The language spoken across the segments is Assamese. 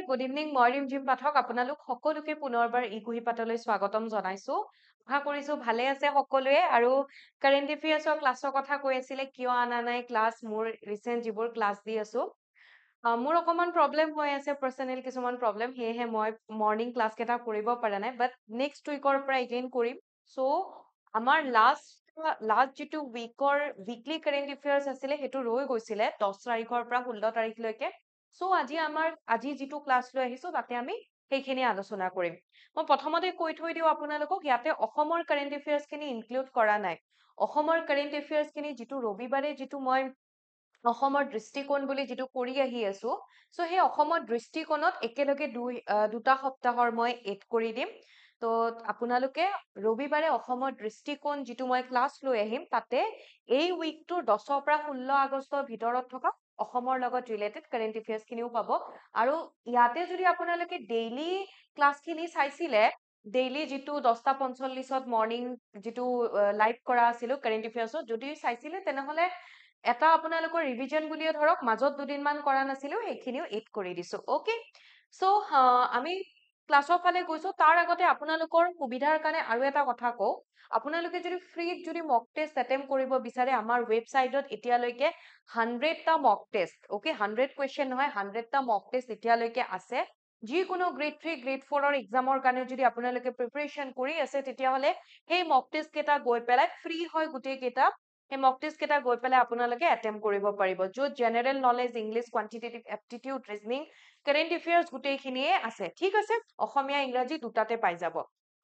গুড ইভিনিং মই ৰিমঝিম পাঠক আপোনালোক সকলোকে পুনৰবাৰ ই কুহি পাঠলৈ স্বাগতম জনাইছো আশা কৰিছো ভালে আছে সকলোৱে আৰু কাৰেণ্ট এফেয়াৰ্ছৰ ক্লাছৰ কথা কৈ আছিলে কিয় আনা নাই ক্লাছ মোৰ ৰিসেন্ট যিবোৰ ক্লাছ দি আছো মোৰ অকমান প্ৰবলেম হৈ আছে পাৰ্সোনেল কিছুমান প্ৰবলেম হেহে মই মৰ্নিং ক্লাছ কেটা কৰিব পৰা নাই বাট নেক্সট উইকৰ পৰা এগেইন কৰিম সো আমাৰ লাষ্ট যেটো উইকৰ উইকলি কাৰেণ্ট এফেয়াৰ্ছ আছিলে হেতু ৰৈ গৈছিলে 10 তাৰিখৰ পৰা 16 তাৰিখলৈকে সো আজি যেটো ক্লাছ লৈ আহিছো তাতে আমি সেইখিনি আলোচনা কৰিম মই প্ৰথমতে কৈ থৈ দিও আপোনালোকক ইয়াতে অসমৰ কাৰেণ্ট এফেয়াৰ্ছ খিনি ইনক্লুড কৰা নাই অসমৰ কাৰেণ্ট এফেয়াৰ্ছ খিনি যেটো ৰবিবাৰে যেটো মই অসমৰ দৃষ্টিকোণ বুলি যেটো কৰি আহি আছো সো হে অসমৰ দৃষ্টিকোণত একেলগে দুটা সপ্তাহৰ মই এড কৰি দিম তো আপোনালোকে ৰবিবাৰে অসমৰ দৃষ্টিকোণ যেটো মই ক্লাছ লৈ আহিম তাতে এই উইকটোৰ 10 পৰা 16 আগষ্টৰ ভিতৰত থকা অসমৰ লগত ৰিলেটেড কাৰেণ্ট এফেয়াৰ্ছ খিনিও পাব আৰু ইয়াতে যদি আপোনালোকে ডেইলি ক্লাছ খিনি চাইছিলে ডেইলি যেটো 10:45ত মৰ্নিং যেটো লাইভ কৰা আছিল কাৰেণ্ট এফেয়াৰ্ছত যদি চাইছিলে তেনেহলে এটা আপোনালোকৰ ৰিভিজন বুলিও ধৰক মাজত দুদিন মান কৰা নাছিলো সেইখিনিও এড কৰি দিছো ওকে সো আমি ক্লাছৰ ফালে গৈছো তাৰ আগতে আপোনালোকৰ সুবিধাৰ কাৰণে আৰু এটা কথা কও আপোনালোকে যদি ফ্ৰীত যদি মক টেষ্ট এটেম্প কৰিব বিচাৰে আমাৰ ৱেবসাইটত এতিয়ালৈকে 100টা মক টেষ্ট ওকে 100 কোৱেশ্চন নহয় 100টা মক টেষ্ট এতিয়ালৈকে আছে যিকোনো গ্ৰেড 3 গ্ৰেড 4 ৰ এক্সামৰ কাৰণে যদি আপোনালোকে প্ৰিপাৰেচন কৰি আছে তেতিয়া হলে সেই মক টেষ্ট কেটা গৈ পেলাই ফ্ৰী হয় গুটেই কেটা সেই মক টেষ্ট কেটা গৈ পেলাই আপোনালোকে এটেম্প কৰিব পাৰিব য'ত general knowledge English quantitative aptitude reasoning current affairs গুটেইখিনিয়ে আছে ঠিক আছে অসমীয়া ইংৰাজী দুটাতে পাই যাব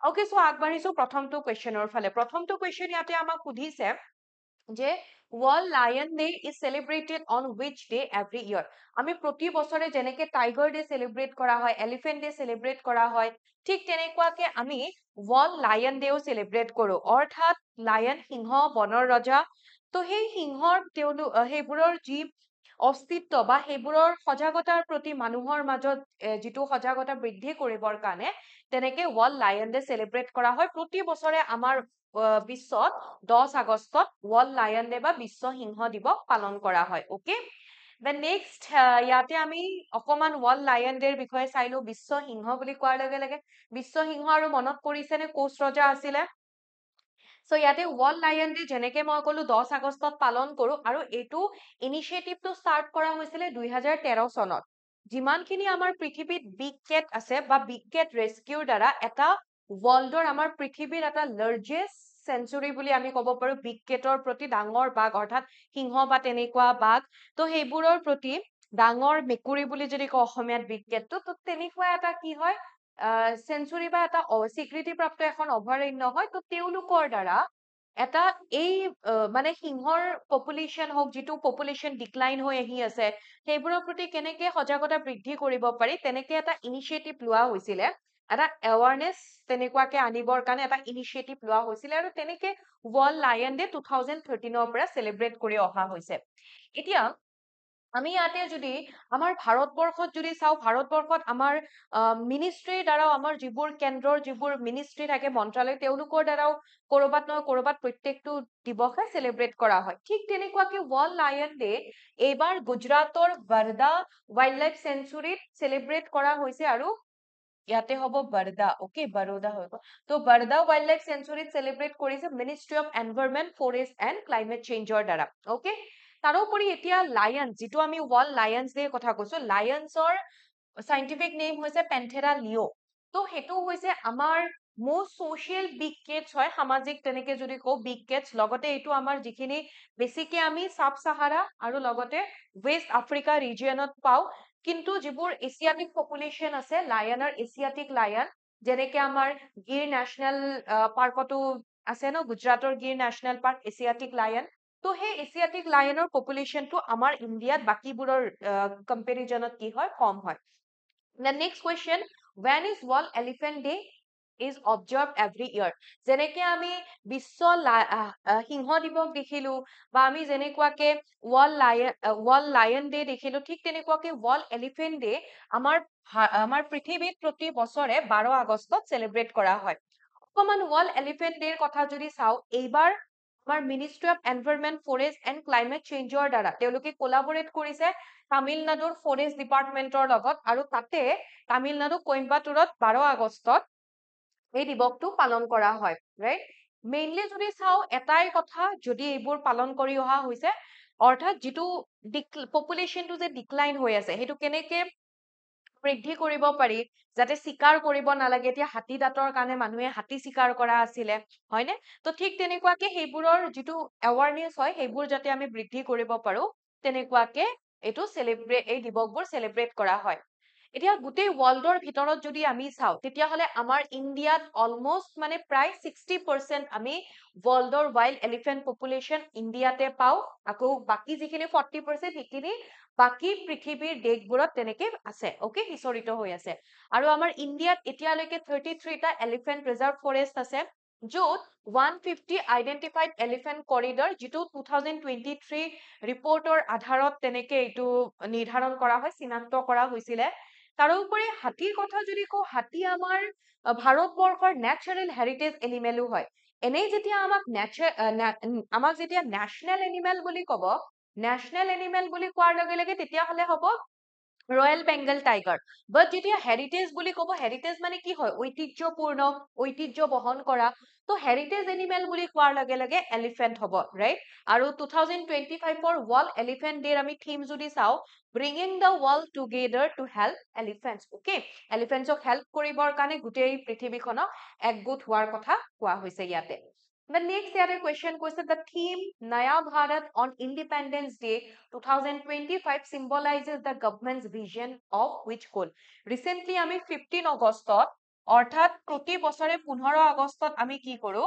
ওকে সো আগবাঢ়িছো প্ৰথমটো কোৱেশ্চনৰ ফালে প্ৰথমটো কোৱেশ্চন ইয়াতে আমাক সুধিছে যে World Lion Day is celebrated on which day every year আমি প্ৰতি বছৰে যেনেকে টাইগাৰ ডে সেলিব্ৰেট কৰা হয় এলিফেন্ট ডে সেলিব্ৰেট কৰা হয় ঠিক তেনেকুৱাকে আমি World Lion Day ও সেলিব্ৰেট কৰো অৰ্থাৎ লায়ন সিংহ বনৰ ৰজা তো সেই সিংহৰ সেইবোৰৰ যি অস্তিত্ব বা সেইবোৰৰ সজাগতাৰ প্ৰতি মানুহৰ মাজত যেটো সজাগতা বৃদ্ধি কৰিবৰ কাৰণে তেনেকে World Lion Day সেলিব্ৰেট কৰা হয় প্ৰতি বছৰে আমাৰ বিশ্বত 10 আগষ্টত World Lion Day বা বিশ্ব সিংহ দিৱস পালন কৰা হয় ওকে Then next ইয়াতে আমি অকমান World Lion Day বিষয়ে চাইলো বিশ্ব সিংহ বুলি কোৱাৰ লগে লগে বিশ্ব সিংহ আৰু মনত পৰিছে নে কোচ ৰজা আছিলে সো ইয়াতে World Lion Day যেনেকে মই কলো 10 আগষ্টত পালন কৰো আৰু এটো ইনিশিয়েটিভটো ষ্টাৰ্ট কৰা হৈছিলে 2013 চনত যিমানখিনি আমাৰ পৃথিৱীত বিগ কেট আছে বা বিগ কেট ৰেস্কিউৰ দ্বাৰা এটা ওয়াৰ্ল্ডৰ আমাৰ পৃথিৱীৰ এটা লাৰ্জেষ্ট সেঞ্চুৰী বুলি আমি ক'ব পাৰো বিগ কেটৰ প্ৰতি ডাঙৰ বাঘ অৰ্থাৎ সিংহ বা তেনেকুৱা বাঘ তো সেইবোৰৰ প্ৰতি ডাঙৰ মেকুৰী বুলি যদি কওঁ অসমীয়াত বিগ কেটটো তো তেনেকুৱা এটা কি হয় সেঞ্চুৰী বা এটা স্বীকৃতিপ্ৰাপ্ত এখন অভয়াৰণ্য হয় তো তেওঁলোকৰ দ্বাৰা এটা এই মানে সিংহৰ পপুলেশন হওক যেটো পপুলেশন ডিক্লাইন হৈ আহি আছে সেইবোৰৰ প্ৰতি কেনেকে সজাগতা বৃদ্ধি কৰিব পাৰি তেনেকে এটা ইনিশিয়েটিভ লোৱা হৈছিলে এটা এৱাৰনেস তেনেকুৱাকে আনিবৰ কাৰণে এটা ইনিশিয়েটিভ লোৱা হৈছিলে আৰু তেনেকে World Lion Day 2013 ৰ পৰা সেলিব্ৰেট কৰি অহা হৈছে এতিয়া আমি ইয়াতে যদি আমাৰ ভাৰতবৰ্ষত যদি চাও ভাৰতবৰ্ষত আমাৰ মিনিষ্ট্ৰীৰ দ্বাৰাও আমাৰ যিবোৰ কেন্দ্ৰৰ যিবোৰ মিনিষ্ট্ৰী থাকে মন্ত্ৰালয় তেওঁলোকৰ দ্বাৰাও কৰবাত নহয় কৰবাত প্ৰত্যেকটো দিৱসে সেলিব্ৰেট কৰা হয় ঠিক তেনেকুৱাকে World Lion Day এইবাৰ গুজৰাটৰ বৰদা ওয়াইল্ড লাইফ সেঞ্চুৰীত সেলিব্ৰেট কৰা হৈছে আৰু ইয়াতে হ'ব বৰদা ওকে বৰোদা হৈ গ'ল তো বৰদা ওয়াইল্ড লাইফ সেঞ্চুৰীত সেলিব্ৰেট কৰিছে ministry of environment forest and climate চেঞ্জৰ দ্বাৰা ওকে তাৰোপৰি এতিয়া লায়ন যেটো আমি World Lions Day কথা কৈছো লায়নছৰ সাইন্টিফিক নেম হৈছে পেন্থেৰা লিও তো হেতু হৈছে আমাৰ most social big cats হয় সামাজিক তেনেকে যদি কও big cats লগতে এটো আমাৰ যিখিনি বেছিকে আমি সাব সাহাৰা আৰু লগতে ওয়েস্ট আফ্ৰিকা ৰিজিয়নত পাও কিন্তু যিবোৰ এছিয়াটিক পপুলেশন আছে লায়নৰ এছিয়াটিক লায়ন যেনেকে আমাৰ গিৰ ন্যাশনাল পাৰ্কটো আছে ন গুজৰাটৰ গিৰ ন্যাশনাল পাৰ্ক এছিয়াটিক লায়ন তো হে এছিয়াটিক লায়নৰ পপুলেশনটো আমাৰ ইন্ডিয়াত বাকিবোৰৰ কম্পেৰিজনত কি হয় কম হয় The next question, when is World Elephant Day is observed every year? যেনেকে আমি বিশ্ব সিংহ দিৱস দেখিলো বা আমি যেনেকুৱাকে World Lion Day দেখিলো ঠিক তেনেকুৱাকে World Elephant Day আমাৰ পৃথিৱীত প্ৰতি বছৰে 12 আগষ্টত সেলিব্ৰেট কৰা হয় অকমান World Elephant Day কথা যদি চাও এইবাৰ আমাৰ ministry of environment forest and climate চেঞ্জৰ দ্বাৰা তেওঁলোকে কোলাবৰেট কৰিছে তামিলনাডুৰ ফৰেষ্ট ডিপাৰ্টমেন্টৰ লগত আৰু তাতে তামিলনাডু কোইম্বাটুৰত 12 আগষ্টত এই দিৱসটো পালন কৰা হয় ৰাইট মেইনলি যদি চাও এটাই কথা যদি এইবোৰ পালন কৰি অহা হৈছে অৰ্থাৎ যিটো পপুলেশ্যনটো যে ডিক্লাইন হৈ আছে সেইটো কেনেকে বৃদ্ধি কৰিব পাৰি যাতে চিকাৰ কৰিব নালাগে এতিয়া হাতী দাঁতৰ কাৰণে মানুহে হাতী চিকাৰ কৰা আছিলে হয়নে তো ঠিক তেনেকুৱাকে সেইবোৰৰ যিটো এৱাৰনেছ হয় সেইবোৰ যাতে আমি বৃদ্ধি কৰিব পাৰো তেনেকুৱাকে এইটো চেলিব্ৰেট এই দিৱসবোৰ চেলিব্ৰেট কৰা হয় এতিয়া গোটেই ৱৰ্ল্ডৰ ভিতৰত যদি আমি চাওঁ তেতিয়াহ'লে আমাৰ ইণ্ডিয়াত অলমষ্ট মানে প্ৰায় 60% আমি ৱৰ্ল্ডৰ ৱাইল্ড এলিফেণ্ট পপুলেশ্যন ইণ্ডিয়াতে পাওঁ আকৌ বাকী যিখিনি 40% সেইখিনি বাকী পৃথিৱীৰ দেশবোৰত তেনেকে আছে ওকে সিঁচৰিত হৈ আছে আৰু আমাৰ ইণ্ডিয়াত এতিয়ালৈকে 33টা এলিফেণ্ট ৰিজাৰ্ভ ফৰেষ্ট আছে য'ত 150 আইডেন্টিফাইড এলিফেণ্ট কৰিডৰ যিটো 2023 ৰিপৰ্টৰ আধাৰত তেনেকে এইটো নিৰ্ধাৰণ কৰা হয় চিনাক্ত কৰা হৈছিলে তাৰোপৰি হাতীৰ কথা যদি কওঁ হাতী আমাৰ ভাৰতবৰ্ষৰ নেচাৰেল হেৰিটেজ এনিমেলো হয় এনেই যেতিয়া আমাক যেতিয়া নেশ্যনেল এনিমেল বুলি ক'ব নেশ্যনেল এনিমেল বুলি কোৱাৰ লগে লগে তেতিয়াহ'লে হ'ব ৰয়েল বেংগল টাইগাৰ বাট যেতিয়া হেৰিটেজ বুলি ক'ব হেৰিটেজ মানে কি হয় ঐতিহ্যপূৰ্ণ ঐতিহ্য বহন কৰা তো হেৰিটেজ এনিমেল বুলি কোৱাৰ লগে লগে এলিফেণ্ট হ'ব ৰাইট আৰু 2025ৰ ৱৰ্ল্ড এলিফেণ্ট ডেৰ আমি থিম যদি চাওঁ bringing the world together to help elephants okay এলিফেণ্টছক হেল্প কৰিবৰ কাৰণে গোটেই পৃথিৱীখনক একগোট হোৱাৰ কথা কোৱা হৈছে ইয়াতে The next year question question the theme Naya Bharat on Independence Day 2025 symbolizes the government's vision of which goal? Recently আমি 15 আগষ্টত অৰ্থাৎ প্ৰতি বছৰে 15 আগষ্টত আমি কি কৰো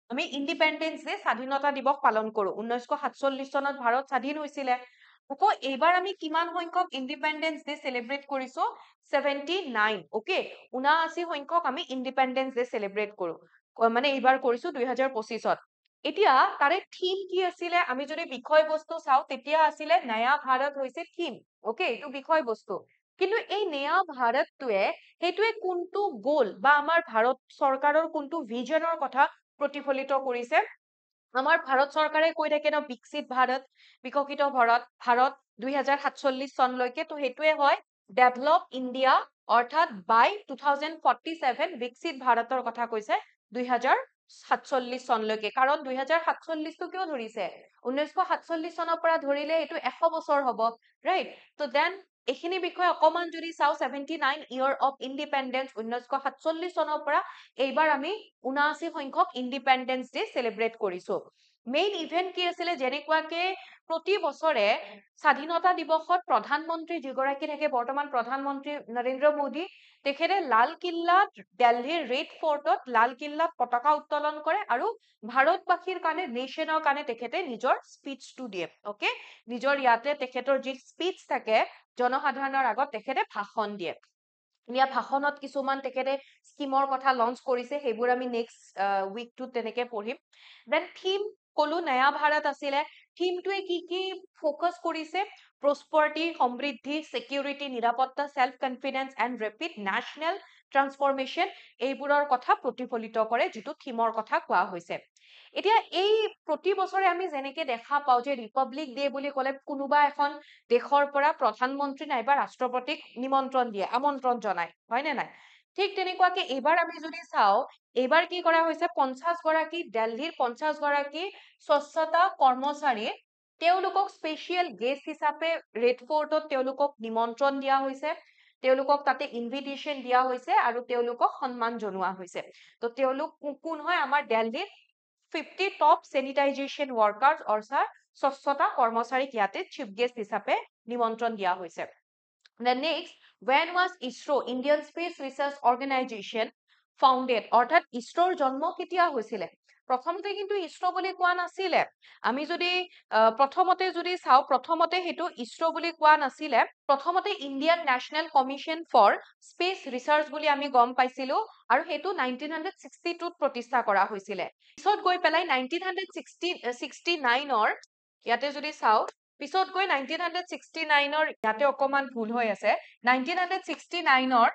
আমি ইণ্ডিপেণ্ডেন্স ডে স্বাধীনতা দিৱস পালন কৰো 1947 চনত ভাৰত স্বাধীন হৈছিলে আকৌ এইবাৰ আমি কিমান সংখ্যক ইণ্ডিপেণ্ডেন্স ডে চেলিব্ৰেট কৰিছো 79 ওকে 79 সংখ্যক আমি ইণ্ডিপেণ্ডেন্স ডে চেলিব্ৰেট কৰো মানে এইবাৰ কৰিছো 2025ত এতিয়া তাৰে থিম কি আছিলে আমি যদি বিষয়বস্তু চাওঁ তেতিয়া আছিলে নয়া ভাৰত হৈছে থিম ওকে এইটো বিষয়বস্তু কিন্তু এই নয়া ভাৰতটোৱে সেইটোৱে কোনটো গোল বা আমাৰ ভাৰত চৰকাৰৰ কোনটো ভিজনৰ কথা প্ৰতিফলিত কৰিছে আমাৰ ভাৰত চৰকাৰে কৈ থাকে ন বিকশিত ভাৰত বিকশিত ভাৰত 2047 চনলৈকে তো সেইটোৱে হয় ডেভেলপ ইণ্ডিয়া অৰ্থাৎ বাই 2047 বিকশিত ভাৰতৰ কথা কৈছে 2047 চনলৈকে কাৰণ 2047টো কিয় ধৰিছে 1947 চনৰ পৰা ধৰিলে এইটো 100 বছৰ হ'ব ৰাইট তো দেন এইখিনি বিষয়ে অকমান যদি চাওঁ 79 ইয়াৰ অফ ইণ্ডিপেণ্ডেন্স 1947 চনৰ পৰা এইবাৰ আমি 79 সংখ্যক ইণ্ডিপেণ্ডেন্স ডে চেলিব্ৰেট কৰিছো মেইন ইভেন্ট কি আছিলে যেনেকুৱাকে প্ৰতি বছৰে স্বাধীনতা দিৱসত প্ৰধানমন্ত্ৰী যিগৰাকী থাকে বৰ্তমান প্ৰধানমন্ত্ৰী নৰেন্দ্ৰ মোদী তেখেতে লাল কিল্লাত দিল্লীৰ ৰেড ফৰ্টত লাল কিল্লাত পতাকা উত্তোলন কৰে আৰু ভাৰতবাসীৰ কাৰণে নেশ্যনৰ কাৰণে তেখেতে নিজৰ স্পীচটো দিয়ে ওকে নিজৰ ইয়াতে তেখেতৰ যি স্পীচ থাকে জনসাধাৰণৰ আগত তেখেতে ভাষণ দিয়ে ইয়াৰ ভাষণত কিছুমান তেখেতে স্কিমৰ কথা লঞ্চ কৰিছে সেইবোৰ আমি নেক্সট উইকটোত তেনেকে পঢ়িম দেন থিম কলো নয়া ভাৰত আছিলে থিমটোৱে কি ফ'কাছ কৰিছে প্ৰস্পাৰিটি সমৃদ্ধি সিকিউৰিটি নিৰাপত্তা self confidence and rapid national transformation এইবোৰৰ কথা প্ৰতিফলিত কৰে যিটো থিমৰ কথা কোৱা হৈছে এতিয়া এই প্ৰতি বছৰে আমি যেনেকে দেখা পাওঁ যে ৰিপাব্লিক ডে বুলি ক'লে কোনোবা এখন দেশৰ পৰা প্ৰধানমন্ত্ৰী নাইবা ৰাষ্ট্ৰপতিক নিমন্ত্ৰণ দিয়ে আমন্ত্ৰণ জনায় হয়নে নাই ঠিক তেনেকুৱাকে এইবাৰ আমি যদি চাওঁ এইবাৰ কি কৰা হৈছে 50 গৰাকী দিল্লীৰ 50 গৰাকী স্বচ্ছতা কৰ্মচাৰী তেওঁলোকক স্পেচিয়েল গেষ্ট হিচাপে ৰেড ফৰ্টত তেওঁলোকক নিমন্ত্ৰণ দিয়া হৈছে তেওঁলোকক তাতে ইনভিটেশ্যন দিয়া হৈছে আৰু তেওঁলোকক সন্মান জনোৱা হৈছে তো তেওঁলোক কোন হয় আমাৰ দিল্লীৰ 50 টপ চেনিটাইজেশ্যন ৱৰ্কাৰ্ছ অৰ্থাৎ স্বচ্ছতা কৰ্মচাৰীক ইয়াতে চিফ গেষ্ট হিচাপে নিমন্ত্ৰণ দিয়া হৈছে The next, when was ISRO, Indian Space Research Organization, founded? অৰ্থাৎ ইছৰোৰ জন্ম কেতিয়া হৈছিলে প্ৰথমতে কিন্তু ইছৰো বুলি কোৱা নাছিলে আমি যদি প্ৰথমতে যদি চাওঁ প্ৰথমতে হেতু ইছৰো বুলি কোৱা নাছিলে প্ৰথমতে Indian national commission for space research বুলি আমি গম পাইছিলো আৰু হেতু 1962 ত প্ৰতিষ্ঠা কৰা হৈছিলে পিছত গৈ পেলাই 1969 ইয়াতে যদি চাওঁ পিছত গৈ 1969 ইয়াতে অকমান ভুল হৈ আছে 1969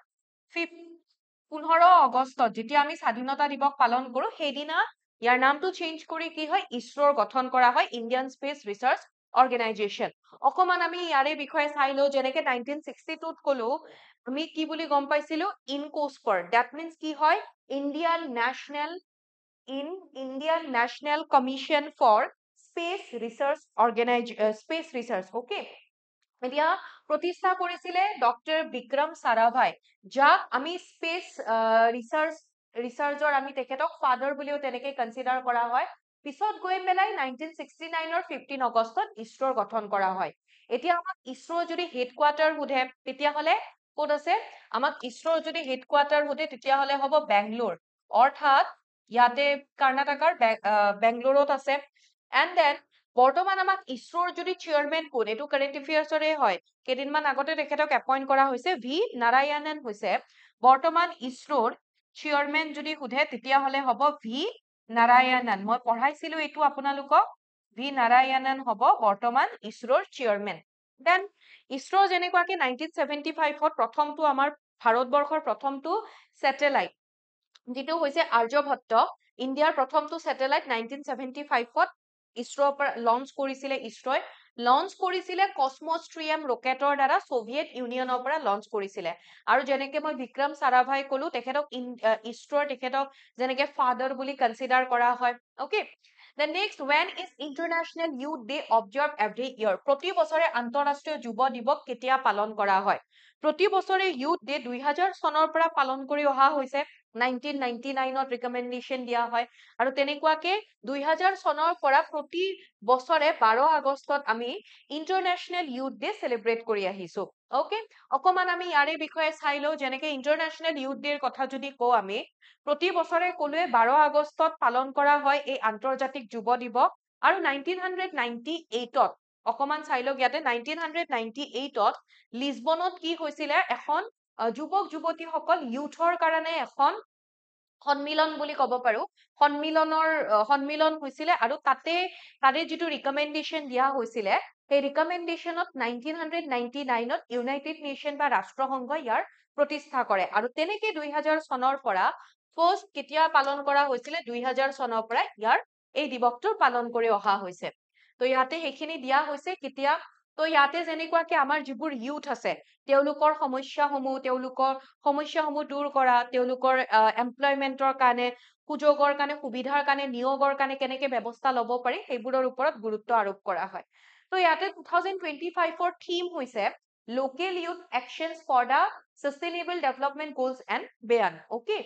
15 আগষ্টত যেতিয়া আমি স্বাধীনতা দিৱস পালন কৰো সেইদিনা ইয়াৰ নামটো চেঞ্জ কৰি কি হয় ইছৰোৰ গঠন কৰা হয় ইণ্ডিয়ান স্পেচ ৰিচাৰ্চ অৰ্গেনাইজেশ্যন অকমান আমি ইয়াৰে বিষয়ে চাই লওঁ যেনেকে 1962 ত কলো আমি কি বুলি গম পাইছিলো ইনকোস্পাৰ দ্যাট মিন্স কি হয় Indian National Commission for Space Research Space Research okay এতিয়া প্ৰতিষ্ঠা কৰিছিলে ডক্টৰ বিক্ৰম সাৰাভাই যাক আমি স্পেচ ৰিচাৰ্চৰ আমি তেখেতক ফাদাৰ বুলিও তেনেকে কনসিডাৰ কৰা হয় পিছত গৈ পেলাই 1969 ৰ 15 আগষ্টত ইছৰোৰ গঠন কৰা হয় এতিয়া আমাক ইছৰোৰ যদি হেডকোৱাৰ্টাৰ সোধে তেতিয়াহলে ক'ত আছে আমাক ইছৰোৰ যদি হেডকোৱাৰ্টাৰ সোধে তেতিয়াহলে হ'ব বেংগলোৰ অৰ্থাৎ ইয়াতে কৰ্ণাটকৰ বেংগলোৰত আছে এণ্ড দেন বৰ্তমান আমাক ইছৰোৰ যদি চেয়াৰমেন কোন এইটো কাৰেণ্ট এফেয়াৰ্ছৰে হয় কেইদিনমান আগতে তেখেতক এপইণ্ট কৰা হৈছে ভি নাৰায়ণন হৈছে বৰ্তমান ইছৰোৰ চেয়াৰমেন যদি সোধে তেতিয়াহলে হ'ব ভি নাৰায়ণন মই পঢ়াইছিলো এইটো আপোনালোকক ভি নাৰায়ণন হ'ব বৰ্তমান ইছৰোৰ চেয়াৰমেন দেন ইছৰো যেনেকুৱাকে 1975 ত প্ৰথমটো আমাৰ ভাৰতবৰ্ষৰ প্ৰথমটো স্যাটেলাইট যেটো হৈছে আৰ্যভট্ট ইণ্ডিয়াৰ প্ৰথমটো স্যাটেলাইট 1975 ত ইছৰোৰ পৰা লঞ্চ কৰিছিলে ইছৰোই লঞ্চ কৰিছিলে কসমোষ্ট্ৰিয়াম ৰকেটৰ দ্বাৰা সোভিয়েট ইউনিয়নৰ পৰা লঞ্চ কৰিছিলে আৰু যেনেকে মই বিক্ৰম সাৰাভাই কলো তেখেতক ইছৰোৰ তেখেতক যেনেকে ফাদাৰ বুলি কনসিডাৰ কৰা হয় okay The next, when is International Youth Day observed every year? প্ৰতি বছৰে আন্তঃৰাষ্ট্ৰীয় যুৱ দিৱস কেতিয়া পালন কৰা হয় প্ৰতি বছৰে ইউথ ডে 2000 চনৰ পৰা পালন কৰি অহা হৈছে 1999 ত ৰিকমেন্ডেশন দিয়া হয় আৰু তেনেকুৱাকে 2000 চনৰ পৰা প্ৰতি বছৰে 12 আগষ্টত আমি ইন্টাৰনেশ্যনেল ইউথ ডে সেলিব্ৰেট কৰি আহিছো ওকে অকমান আমি ইয়াৰে বিষয়ে চাই লওঁ যেনেকে ইন্টাৰনেশ্যনেল ইউথ ডেৰ কথা যদি কওঁ আমি প্ৰতি বছৰে কলুৱে 12 আগষ্টত পালন কৰা হয় এই আন্তৰ্জাতিক যুৱ দিৱস আৰু 1998 ত অকমান চাই লওক ইয়াতে 1998 ত লিছবনত কি হৈছিলে এখন যুৱক যুৱতীসকল ইউথৰ কাৰণে এখন সন্মিলন বুলি ক'ব পাৰো সন্মিলন হৈছিলে আৰু তাতে যিটো ৰিকমেন্ডেশন দিয়া হৈছিলে সেই ৰিকমেন্ডেশনত 1999 ত ইউনাইটেড নেশ্যন বা ৰাষ্ট্ৰসংঘই ইয়াৰ প্ৰতিষ্ঠা কৰে আৰু তেনেকে 2000 চনৰ পৰা ফাৰ্ষ্ট কেতিয়া পালন কৰা হৈছিলে 2000 চনৰ পৰা ইয়াৰ এই দিৱসটো পালন কৰি অহা হৈছে তো ইয়াতে সেইখিনি দিয়া হৈছে কেতিয়া তো ইয়াতে যেনেকুৱাকে আমাৰ যিবোৰ ইউথ আছে তেওঁলোকৰ সমস্যাসমূহ দূৰ কৰা তেওঁলোকৰ এমপ্লয়মেন্টৰ কাৰণে সুযোগৰ কাৰণে সুবিধাৰ কাৰণে নিয়োগৰ কাৰণে কেনেকে ব্যৱস্থা ল'ব পাৰি সেইবোৰৰ ওপৰত গুৰুত্ব আৰোপ কৰা হয় তো ইয়াতে 2025 ৰ থিম হৈছে local youth actions for the sustainable development goals and beyond okay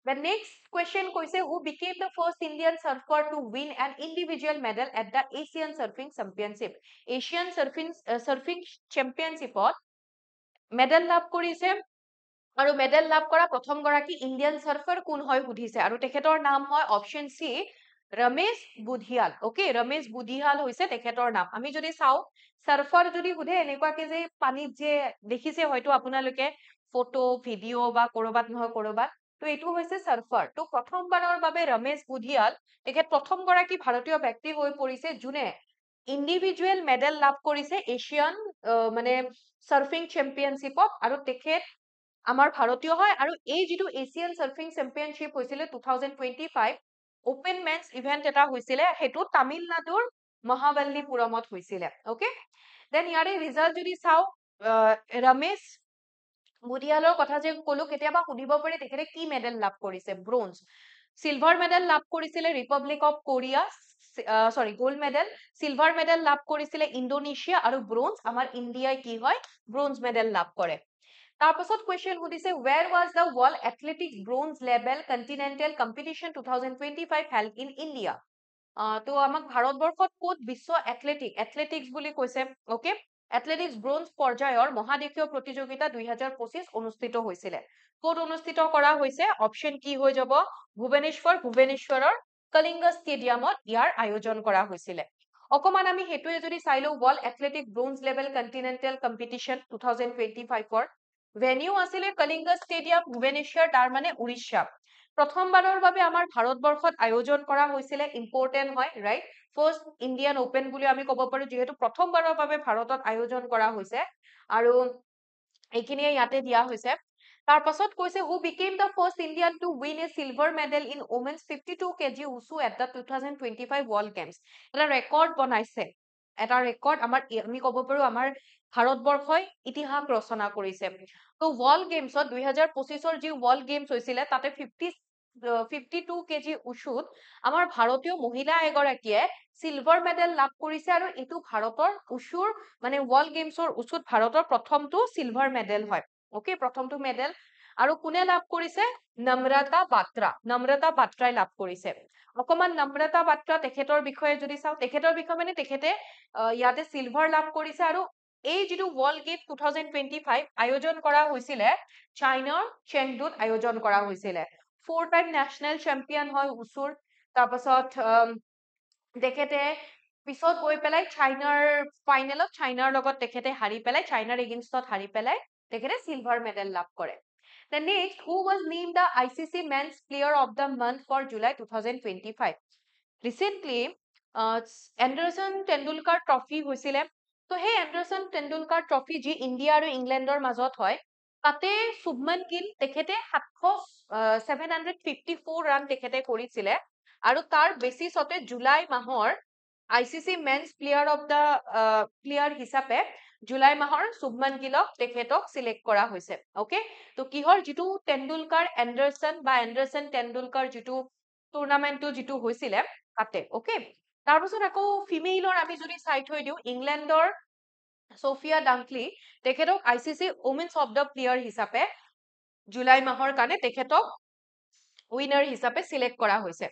The next question কৈছে who became the first Indian surfer to win an individual medal at the Asian Surfing Championship Asian Surfing Championship medal লাভ কৰিছে আৰু মেডেল লাভ কৰা প্ৰথম গৰাকী ইণ্ডিয়ান সাৰ্ফাৰ কোন হয় সুধিছে আৰু তেখেতৰ নাম হয় option C Ramesh Budhiyal okay Ramesh Budhiyal হৈছে তেখেতৰ নাম আমি যদি চাও সাৰ্ফাৰ যদি সুধে এনেকুৱাকে যে পানীত যে দেখিছে হয়তো আপোনালোকে ফটো ভিডিও বা কৰবাত নহয় কৰবাত তো এইটো হৈছে সাৰ্ফাৰ তো প্ৰথমবাৰৰ বাবে ৰমেশ বুধিয়াল তেখেত প্ৰথম গৰাকী ভাৰতীয় ব্যক্তি হৈ পৰিছে যোনে ইণ্ডিভিজুৱেল মেডেল লাভ কৰিছে এছিয়ান মানে সাৰ্ফিং চেম্পিয়নশ্বিপত আৰু তেখেত আমাৰ ভাৰতীয় হয় আৰু এই যিটো এছিয়ান সাৰ্ফিং চেম্পিয়নশ্বিপ হৈছিল 2025 ওপেন মেন্স ইভেন্ট এটা হৈছিল হেতু তামিলনাডুৰ মহাবল্লীপুৰমত হৈছিল ওকে দেন ইয়াৰে ৰিজাল্ট যদি চাও ৰমেশ বুধিয়ালৰ কথা যে কলো কেতিয়াবা সুধিব পাৰি তেখেতে কি মেডেল লাভ কৰিছে ব্ৰোঞ্জ সিলভাৰ মেডেল লাভ কৰিছিলে Republic of Korea gold medal silver medal লাভ কৰিছিলে ইণ্ডোনেছিয়া আৰু ব্ৰোঞ্জ আমাৰ ইণ্ডিয়াই কি হয় ব্ৰোঞ্জ মেডেল লাভ কৰে তাৰপাছত কোৱেশ্চন সুধিছে where was the world athletics bronze level continental competition 2025 held in India তো আমাক ভাৰতবৰ্ষত ক'ত বিশ্ব এথলেটিক্স বুলি কৈছে ওকে এথলেটিক্স ব্ৰোঞ্জ পৰ্যায়ৰ মহাদেশীয় প্ৰতিযোগিতা 2025 অনুষ্ঠিত হৈছিলে ক'ত অনুষ্ঠিত কৰা হৈছে অপচন কি হৈ যাব ভুৱনেশ্বৰৰ কলিংগ ষ্টেডিয়ামত ইয়াৰ আয়োজন কৰা হৈছিলে অকমান আমি হেতুৱে যদি চাইলো world athletic bronze level continental competition 2025 ৰ ভেনিউ আছিলে কলিংগ ষ্টেডিয়াম ভুৱনেশ্বৰ তাৰ মানে উৰিষ্যা প্ৰথমবাৰৰ বাবে আমাৰ ভাৰতবৰ্ষত আয়োজন কৰা হৈছিলে ইম্পৰ্টেন্ট হয় ৰাইট ফাৰ্ষ্ট ইণ্ডিয়ান ওপেন বুলি আমি ক'ব পাৰো যেহেতু প্ৰথমবাৰৰ বাবে ভাৰতত আয়োজন কৰা হৈছে আৰু এইখিনিয়ে ইয়াতে দিয়া হৈছে তাৰ পাছত কৈছে who became the first Indian to win a silver medal in women's 52 kg wushu at the 2025 World Games এটা ৰেকৰ্ড বনাইছে এটা ৰেকৰ্ড আমি ক'ব পাৰো আমাৰ ভাৰতবৰ্ষই ইতিহাস ৰচনা কৰিছে তো ওয়াৰ্ল্ড গেমছত 2025 যি ওয়াৰ্ল্ড গেমছ হৈছিলে তাতে 52 কেজি উশুত আমাৰ ভাৰতীয় মহিলা এগৰাকীয়ে সিলভাৰ মেডেল লাভ কৰিছে আৰু এটো ভাৰতৰ উশুৰ মানে ওয়াৰ্ল্ড গেমছৰ উশুত ভাৰতৰ প্ৰথমটো সিলভাৰ মেডেল হয় ওকে প্ৰথমটো মেডেল আৰু কোনে লাভ কৰিছে নম্ৰতা বাত্ৰাই লাভ কৰিছে অকমান নম্ৰতা বাত্ৰা তেখেতৰ বিষয়ে যদি চাও তেখেতৰ বিষয়ে মানে তেখেতে ইয়াতে সিলভাৰ লাভ কৰিছে আৰু এই যেটো ওয়াৰ্ল্ড গেম 2025 আয়োজন কৰা হৈছিলে চাইনাৰ চেংডুত আয়োজন কৰা হৈছিলে 4 টাইম ন্যাশনাল চ্যাম্পিয়ন হয় উসুৰ তাৰ পাছত তেখেতে পিছত গৈ পেলাই চাইনাৰ ফাইনেলত চাইনাৰ লগত তেখেতে হাৰি পেলাই চাইনাৰ এগেইনষ্টত হাৰি পেলাই তেখেতে সিলভাৰ মেডেল লাভ কৰে The next, who was named the ICC Men's Player of the Month for July 2025? Recently, Anderson Tendulkar trophy হৈছিলে তো সেই এণ্ডাৰছন টেণ্ডুলকাৰ ট্ৰফি যি ইণ্ডিয়া আৰু ইংলেণ্ডৰ মাজত হয় তাতে শুভমন গিল তেখেতে 754 ৰান তেখেতে কৰিছিলে আৰু তাৰ বেচিছতে জুলাই মাহৰ ICC men's player of the player হিচাপে জুলাই মাহৰ শুভমন গিলক তেখেতক সিলেক্ট কৰা হৈছে ওকে তো কিহৰ যেটো টেণ্ডুলকাৰ এণ্ডাৰছন টেণ্ডুলকাৰ যেটো টুৰ্নামেন্টটো যেটো হৈছিলে তাতে ওকে তাৰ পাছত আকৌ ফিমেইলৰ আমি যদি চাই থৈ দিও ইংলেণ্ডৰ সোফিয়া ডাংকলি তেখেতক ICC women's of the player হিচাপে জুলাই মাহৰ কাৰণে তেখেতক উইনাৰ হিচাপে সিলেক্ট কৰা হৈছে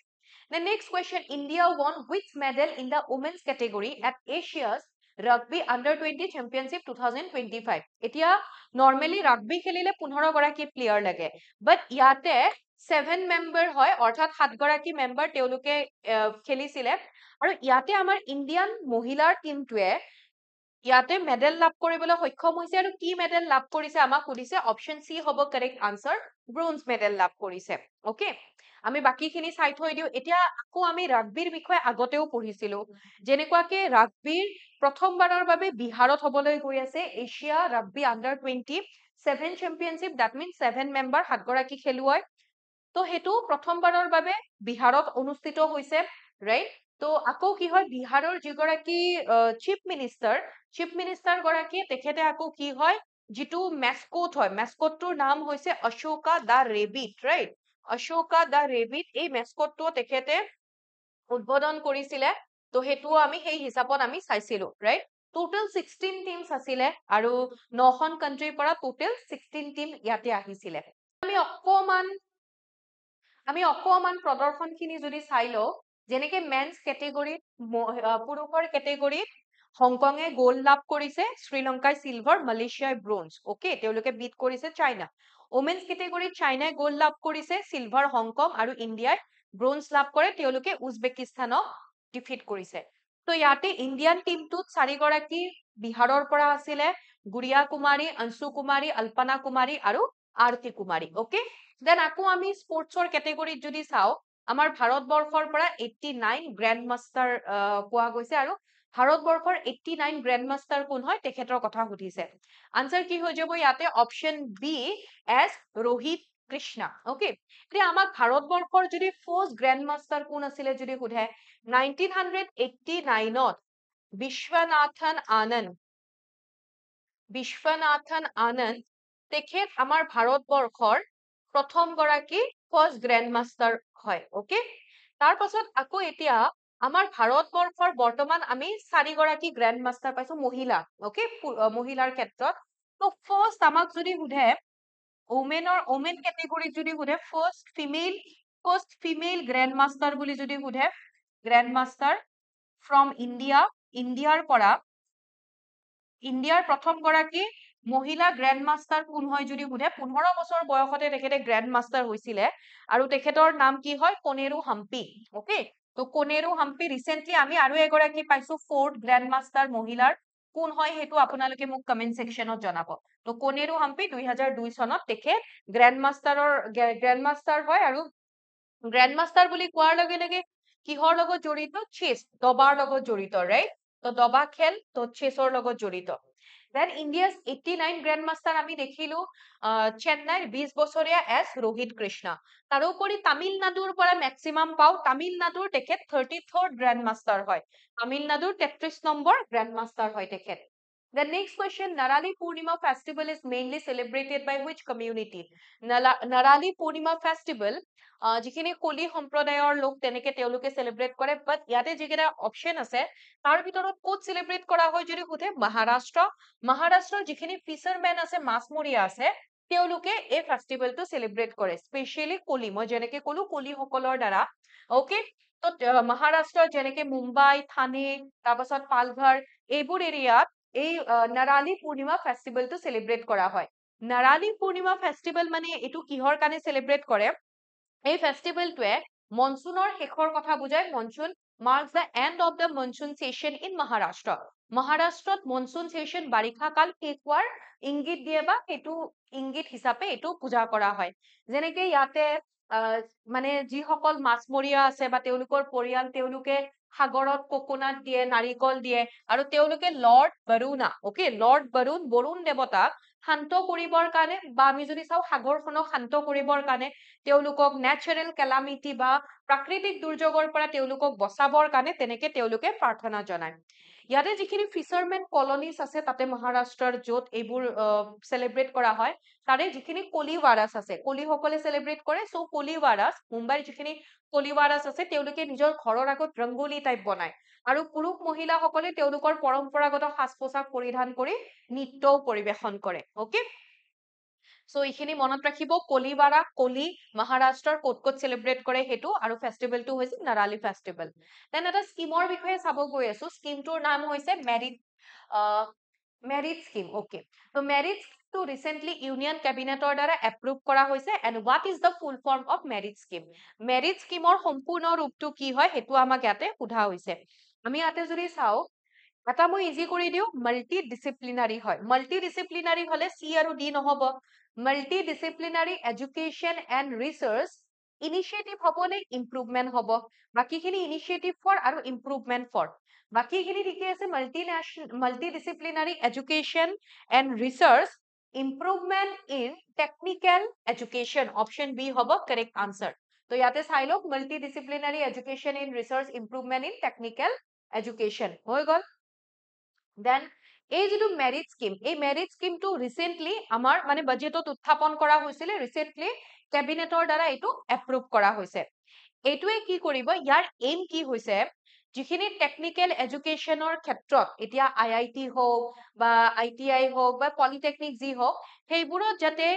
The next question India won which medal in the women's category at Asia's Rugby Under-20 Championship 2025 এতিয়া নরমালি রাগবি খেলিলে 15 গৰাকী প্লেয়াৰ লাগে বাট ইয়াতে 7 মেম্বাৰ হয় অৰ্থাৎ 7 গৰাকী মেম্বাৰ তেওঁলোকে খেলিছিলে আৰু ইয়াতে আমাৰ ইন্ডিয়ান মহিলাৰ টিমটোৱে ইয়াতে মেডেল লাভ কৰিবলৈ সক্ষম হৈছে আৰু কি মেডেল লাভ কৰিছে আমাক সুধিছে অপচন সি হ'ব কাৰেক্ট আনসাৰ ব্ৰোঞ্জ মেডেল লাভ কৰিছে ওকে আমি বাকিখিনি চাই থৈ দিও এতিয়া আকৌ আমি ৰাগবিৰ বিষয়ে আগতেও পঢ়িছিলো যেনেকুৱাকে ৰাগবিৰ প্ৰথমবাৰৰ বাবে বিহাৰত হ'বলৈ গৈ আছে Asia rugby under 20 7 championship that means 7 member 7 গৰাকী খেলুৱৈ তো হেতু প্ৰথমবাৰৰ বাবে বিহাৰত অনুষ্ঠিত হৈছে ৰাইট তো আকৌ কি হয় বিহাৰৰ যিগৰাকী চিফ মিনিষ্টাৰ গৰাকী তেখেতে আকৌ কি হয় যেটো মেসকট হয় মেসকটটোৰ নাম হৈছে অশোকা দা ৰেবিট ৰাইট অশোকা দা ৰেবিট এই মেসকটটো তেখেতে উদ্বোধন কৰিছিলে তো হেতু আমি সেই হিচাপত আমি চাইছিলো ৰাইট টোটাল 16 টিমছ আছিলে আৰু 9খন কান্ট্ৰিৰ পৰা টোটাল 16 টিম ইয়াতে আহিছিলে আমি অকমান প্ৰদৰ্শনখিনি যদি চাই লও যেনেকে মেন্স কেটেগৰীত পুৰুষৰ কেটেগৰীত হংকঙে গোল্ড লাভ কৰিছে শ্ৰীলংকাই সিলভাৰ মালয়েছিয়াই ব্ৰোঞ্জ ওকে তেওঁলোকে বিট কৰিছে চাইনা ওমেন্স কেটেগৰীত চাইনাই গোল্ড লাভ কৰিছে সিলভাৰ হংকং আৰু ইণ্ডিয়াই ব্ৰোঞ্জ লাভ কৰে তেওঁলোকে উজবেকিস্তানক ডিফিট কৰিছে তো ইয়াতে ইণ্ডিয়ান টিমটোত 4 গৰাকী বিহাৰৰ পৰা আছিলে গুড়িয়া কুমাৰী অংশু কুমাৰী অল্পনা কুমাৰী আৰু আৰতি কুমাৰী ওকে দেন আকৌ আমি স্পৰ্টছৰ কেটেগৰীত যদি চাও আমাৰ ভাৰতবৰ্ষৰ পৰা 89 গ্ৰ্যান্ড মাষ্টাৰ পোৱা গৈছে আৰু ভাৰতবৰ্ষৰ 89 গ্ৰ্যান্ড মাষ্টাৰ কোন হয় তেখেতৰ কথা সুধিছে আনসাৰ কি হৈ যাব ইয়াতে অপচন বি এস ৰোহিত কৃষ্ণা ওকে এতিয়া আমাক ভাৰতবৰ্ষৰ যদি ফাৰ্স্ট গ্ৰ্যান্ড মাষ্টাৰ কোন আছিলে যদি সুধে 1989 ত বিশ্বনাথন আনন্দ তেখেত আমাৰ ভাৰতবৰ্ষৰ প্ৰথম গৰাকী ফাৰ্স্ট গ্ৰ্যান্ড মাষ্টাৰ হয় ওকে তাৰ পাছত আকৌ এতিয়া আমাৰ ভাৰতবৰ্ষৰ বৰ্তমান আমি 4 গৰাকী গ্ৰ্যান্ড মাষ্টাৰ পাইছো মহিলা ওকে মহিলাৰ ক্ষেত্ৰত তো ফাৰ্স্ট আমাক যদি সুধে ওমেন কেটেগৰীত যদি সুধে ফাৰ্স্ট ফিমেল গ্ৰ্যান্ড মাষ্টাৰ বুলি যদি সুধে গ্ৰ্যান্ড মাষ্টাৰ ফ্ৰম ইণ্ডিয়াৰ পৰা ইণ্ডিয়াৰ প্ৰথম গৰাকী মহিলা গ্ৰ্যান্ড মাষ্টাৰ কোন হয় যদি সুধে 15 বছৰ বয়সতে তেখেতে গ্ৰ্যান্ড মাষ্টাৰ হৈছিলে আৰু তেখেতৰ নাম কি হয় কোনেৰু হাম্পি ওকে তো কোনেৰু হাম্পি ৰিসেন্টলি আমি আৰু এগৰাকী পাইছো ফোৰ্থ গ্ৰ্যান্ড মাষ্টাৰ মহিলাৰ কোন হয় হেতু আপোনালোকে মোক কমেন্ট সেকশনত জনাব তো কোনেৰু হাম্পি 2002 চনত তেখেত গ্ৰ্যান্ড মাষ্টাৰ হয় আৰু গ্ৰ্যান্ড মাষ্টাৰ বুলি কোৱাৰ লগে লগে কিহৰ লগত জড়িত চেছ দবাৰ লগত জড়িত ৰাইট তো দবা খেল তো চেছৰ লগত জড়িত দেন ইণ্ডিয়াছ 89 গ্ৰেণ্ড মাষ্টাৰ আমি দেখিলো চেন্নাইৰ 20 বছৰীয়া এছ ৰোহিত কৃষ্ণা। তাৰোপৰি তামিলনাডুৰ পৰা মেক্সিমাম পাওঁ, তামিলনাডুৰ তেখেত 34th গ্ৰেণ্ড মাষ্টাৰ হয়, তামিলনাডুৰ 33 নম্বৰ গ্ৰেণ্ড মাষ্টাৰ হয় তেখেত। The next question, Narali Purnima festival is mainly celebrated by which community? Narali Purnima festival যিখিনি কলি সম্প্ৰদায়ৰ লোক তেনেকে তেওঁলোকে চেলিব্ৰেট কৰে, বাট ইয়াতে যিকেইটা অপশ্যন আছে তাৰ ভিতৰত ক'ত চেলিব্ৰেট কৰা হয় যদি সোধে মহাৰাষ্ট্ৰৰ যিখিনি ফিচাৰমেন আছে, মাছমৰীয়া আছে, তেওঁলোকে এই ফেষ্টিভেলটো চেলিব্ৰেট কৰে, স্পেচিয়েলি কলি, মই যেনেকে কলো কলিসকলৰ দ্বাৰা। অকে, তো মহাৰাষ্ট্ৰৰ যেনেকে মুম্বাই, থানে, তাৰপাছত পালঘৰ, এইবোৰ এৰিয়াত এই নাৰালী পূৰ্ণিমা ফেষ্টিভেলটো চেলিব্ৰেট কৰা হয়। নাৰালী পূৰ্ণিমা ফেষ্টিভেল মানে এইটো কিহৰ কাৰণে চেলিব্ৰেট কৰে? এই ফেষ্টিভেলটোৱে মনচুনৰ শেষৰ কথা বুজায়। Monsoon marks the end of the monsoon session in Maharashtra. মহাৰাষ্ট্ৰত মনচুন সেশন বাৰিষা কাল শেষ হোৱাৰ ইংগিত দিয়ে বা সেইটো ইংগিত হিচাপে এইটো পূজা কৰা হয়। যেনেকে ইয়াতে মানে যিসকল মাছমৰীয়া আছে বা তেওঁলোকৰ পৰিয়াল, তেওঁলোকে সাগৰত কোকোনাট দিয়ে, নাৰিকল দিয়ে, আৰু তেওঁলোকে lord Varuna, okay, lord Varun দেৱতাক শান্ত কৰিবৰ কাৰণে, বা আমি যদি চাওঁ সাগৰখনক শান্ত কৰিবৰ কাৰণে, তেওঁলোকক নেচাৰেল কেলামিটি বা প্ৰাকৃতিক দুৰ্যোগৰ পৰা তেওঁলোকক বচাবৰ কাৰণে তেনেকে তেওঁলোকে প্ৰাৰ্থনা জনায়। ইয়াতে যিখিনি ফিচাৰমেন কলনিজ আছে তাতে মহাৰাষ্ট্ৰৰ য'ত এইবোৰ চেলিব্ৰেট কৰা হয়, তাৰে যিখিনি কলিৱাৰাছ আছে, কলিসকলে চেলিব্ৰেট কৰে। চ' কলিৱাৰাছ, মুম্বাইৰ যিখিনি কলিৱাৰাছ আছে, তেওঁলোকে নিজৰ ঘৰৰ আগত ৰংগোলী টাইপ বনায়, আৰু পুৰুষ মহিলাসকলে তেওঁলোকৰ পৰম্পৰাগত সাজ পোছাক পৰিধান কৰি নৃত্যও পৰিবেশন কৰে। অকে, চ' এইখিনি মনত ৰাখিব, কলিৱাৰা, কলি, মহাৰাষ্ট্ৰৰ ক'ত ক'ত চেলিব্ৰেট কৰে সেইটো, আৰু ফেষ্টিভেলটো হৈছে নাৰালী ফেষ্টিভেল। দেন এটা স্কিমৰ বিষয়ে চাব গৈ আছো, স্কিমটোৰ নাম হৈছে মেৰিট স্কিম। অকে, তো মেৰিট স্কিমটো ৰিচেণ্টলি ইউনিয়ন কেবিনেটৰ দ্বাৰা এপ্ৰুভ কৰা হৈছে। And what is the full form of merit scheme? Merit স্কিমৰ সম্পূৰ্ণ ৰূপটো কি হয় সেইটো আমাক ইয়াতে সোধা হৈছে। আমি ইয়াতে যদি চাওঁ, এটা মই ইজি কৰি দিওঁ, মাল্টি ডিচিপ্লিনাৰী হয়। মাল্টি ডিচিপ্লিনাৰী হলে চি আৰু ডি নহব, multidisciplinary education and research initiative হ'ব নে ইম্প্ৰুভমেণ্ট হ'ব? বাকীখিনি ইনিচিয়েটিভ ফৰ আৰু ইম্প্ৰুভমেণ্ট ফৰ, বাকীখিনি ঠিকে আছে। Multidisciplinary education and research improvement in technical education, option B হ'ব কাৰেক্ট আনচাৰ। তো ইয়াতে চাই লওক, multidisciplinary education in research improvement in technical education হৈ গ'ল। দেন এই যিটো মেৰিট স্কিম, এই মেৰিট স্কিমটো ৰিচেণ্টলি আমাৰ মানে বাজেটত উত্থাপন কৰা হৈছিলে, ৰিচেণ্টলি কেবিনেটৰ দ্বাৰা এইটো এপ্ৰুভ কৰা হৈছে। এইটোৱে কি কৰিব, ইয়াৰ এইম কি হৈছে, যিখিনি টেকনিকেল এডুকেশ্যনৰ ক্ষেত্ৰত, এতিয়া IIT হওক বা ITI হওক বা পলিটেকনিক যি হওক, সেইবোৰত যাতে